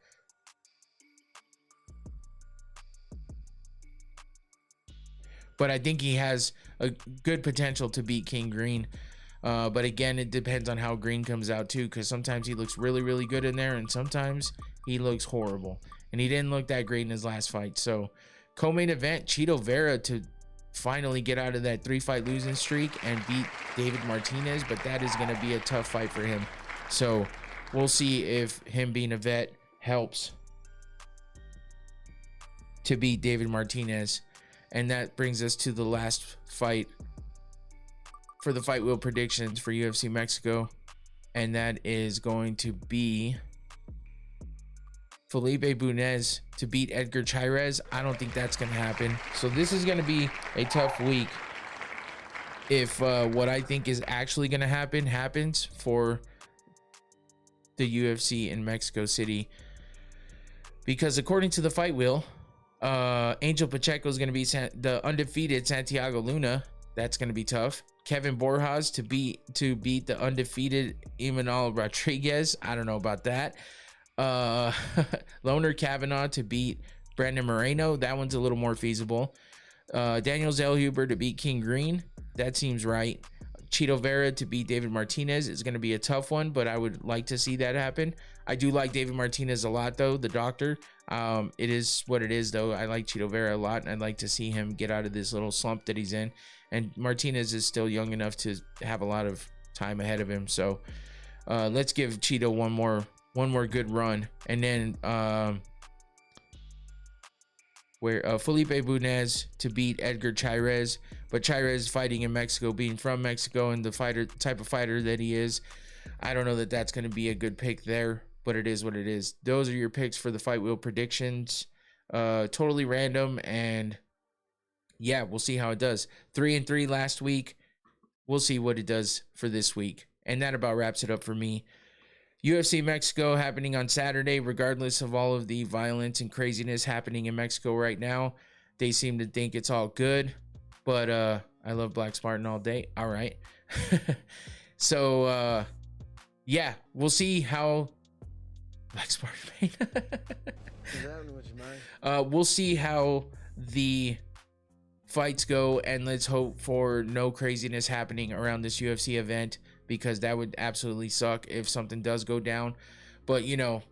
But I think he has a good potential to beat King Green. But again, it depends on how Green comes out too, because sometimes he looks really, really good in there, and sometimes he looks horrible. And he didn't look that great in his last fight. So co-main event, Chito Vera to finally get out of that 3-fight losing streak and beat David Martinez, but that is going to be a tough fight for him. So we'll see if him being a vet helps to beat David Martinez. And that brings us to the last fight for the fight wheel predictions for UFC Mexico, and that is going to be Felipe Bunez to beat Edgar Chairez. I don't think that's going to happen. So this is going to be a tough week if what I think is actually going to happen happens for the UFC in Mexico City. Because according to the fight wheel, Angel Pacheco is going to be the undefeated Santiago Luna. That's going to be tough. Kevin Borjas to beat the undefeated Imanol Rodriguez. I don't know about that. Loner Kavanaugh to beat Brandon Moreno. That one's a little more feasible. Daniel Zellhuber to beat King Green. That seems right. Chito Vera to beat David Martinez is going to be a tough one, but I would like to see that happen. I do like David Martinez a lot, though, the doctor. It is what it is, though. I like Chito Vera a lot, and I'd like to see him get out of this little slump that he's in. And Martinez is still young enough to have a lot of time ahead of him. So let's give Chito one more good run. And then Felipe Bunez to beat Edgar Chairez, but Chairez fighting in Mexico, being from Mexico and the type of fighter that he is, I don't know that that's going to be a good pick there, but it is what it is. Those are your picks for the fight wheel predictions. Totally random, and yeah, we'll see how it does. 3-3 last week. We'll see what it does for this week. And that about wraps it up for me. UFC Mexico happening on Saturday, regardless of all of the violence and craziness happening in Mexico right now. They seem to think it's all good, but I love Black Spartan all day. All right. So, yeah, we'll see how Black Spartan. We'll see how the fights go, and let's hope for no craziness happening around this UFC event, because that would absolutely suck if something does go down. But you know,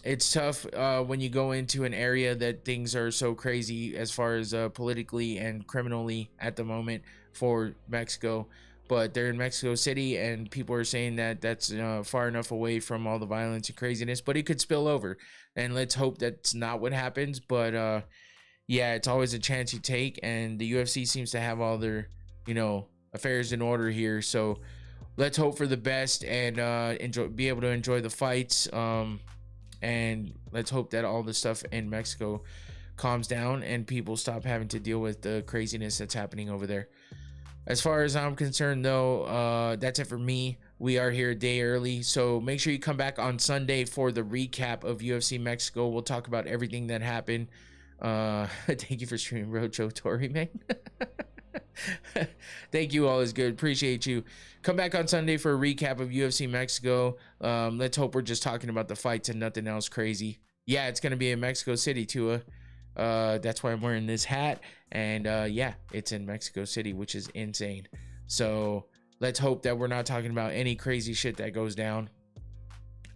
it's tough when you go into an area that things are so crazy as far as politically and criminally at the moment for Mexico. But they're in Mexico City, and people are saying that that's far enough away from all the violence and craziness, but it could spill over, and let's hope that's not what happens. But yeah, it's always a chance you take, and the UFC seems to have all their, affairs in order here. So let's hope for the best and be able to enjoy the fights. And let's hope that all the stuff in Mexico calms down and people stop having to deal with the craziness that's happening over there. As far as I'm concerned, though, that's it for me. We are here a day early, so make sure you come back on Sunday for the recap of UFC Mexico. We'll talk about everything that happened. Thank you for streaming Rojo Tori, man. Thank you, all is good. Appreciate you. Come back on Sunday for a recap of UFC Mexico. Let's hope we're just talking about the fights and nothing else crazy. Yeah, it's gonna be in Mexico City, Tua. That's why I'm wearing this hat. And yeah, it's in Mexico City, which is insane. So let's hope that we're not talking about any crazy shit that goes down.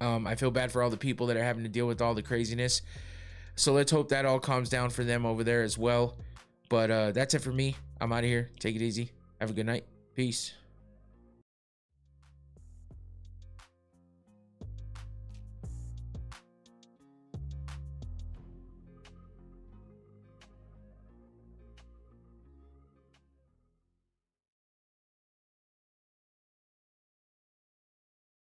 I feel bad for all the people that are having to deal with all the craziness. So let's hope that all calms down for them over there as well. But that's it for me. I'm out of here. Take it easy. Have a good night. Peace.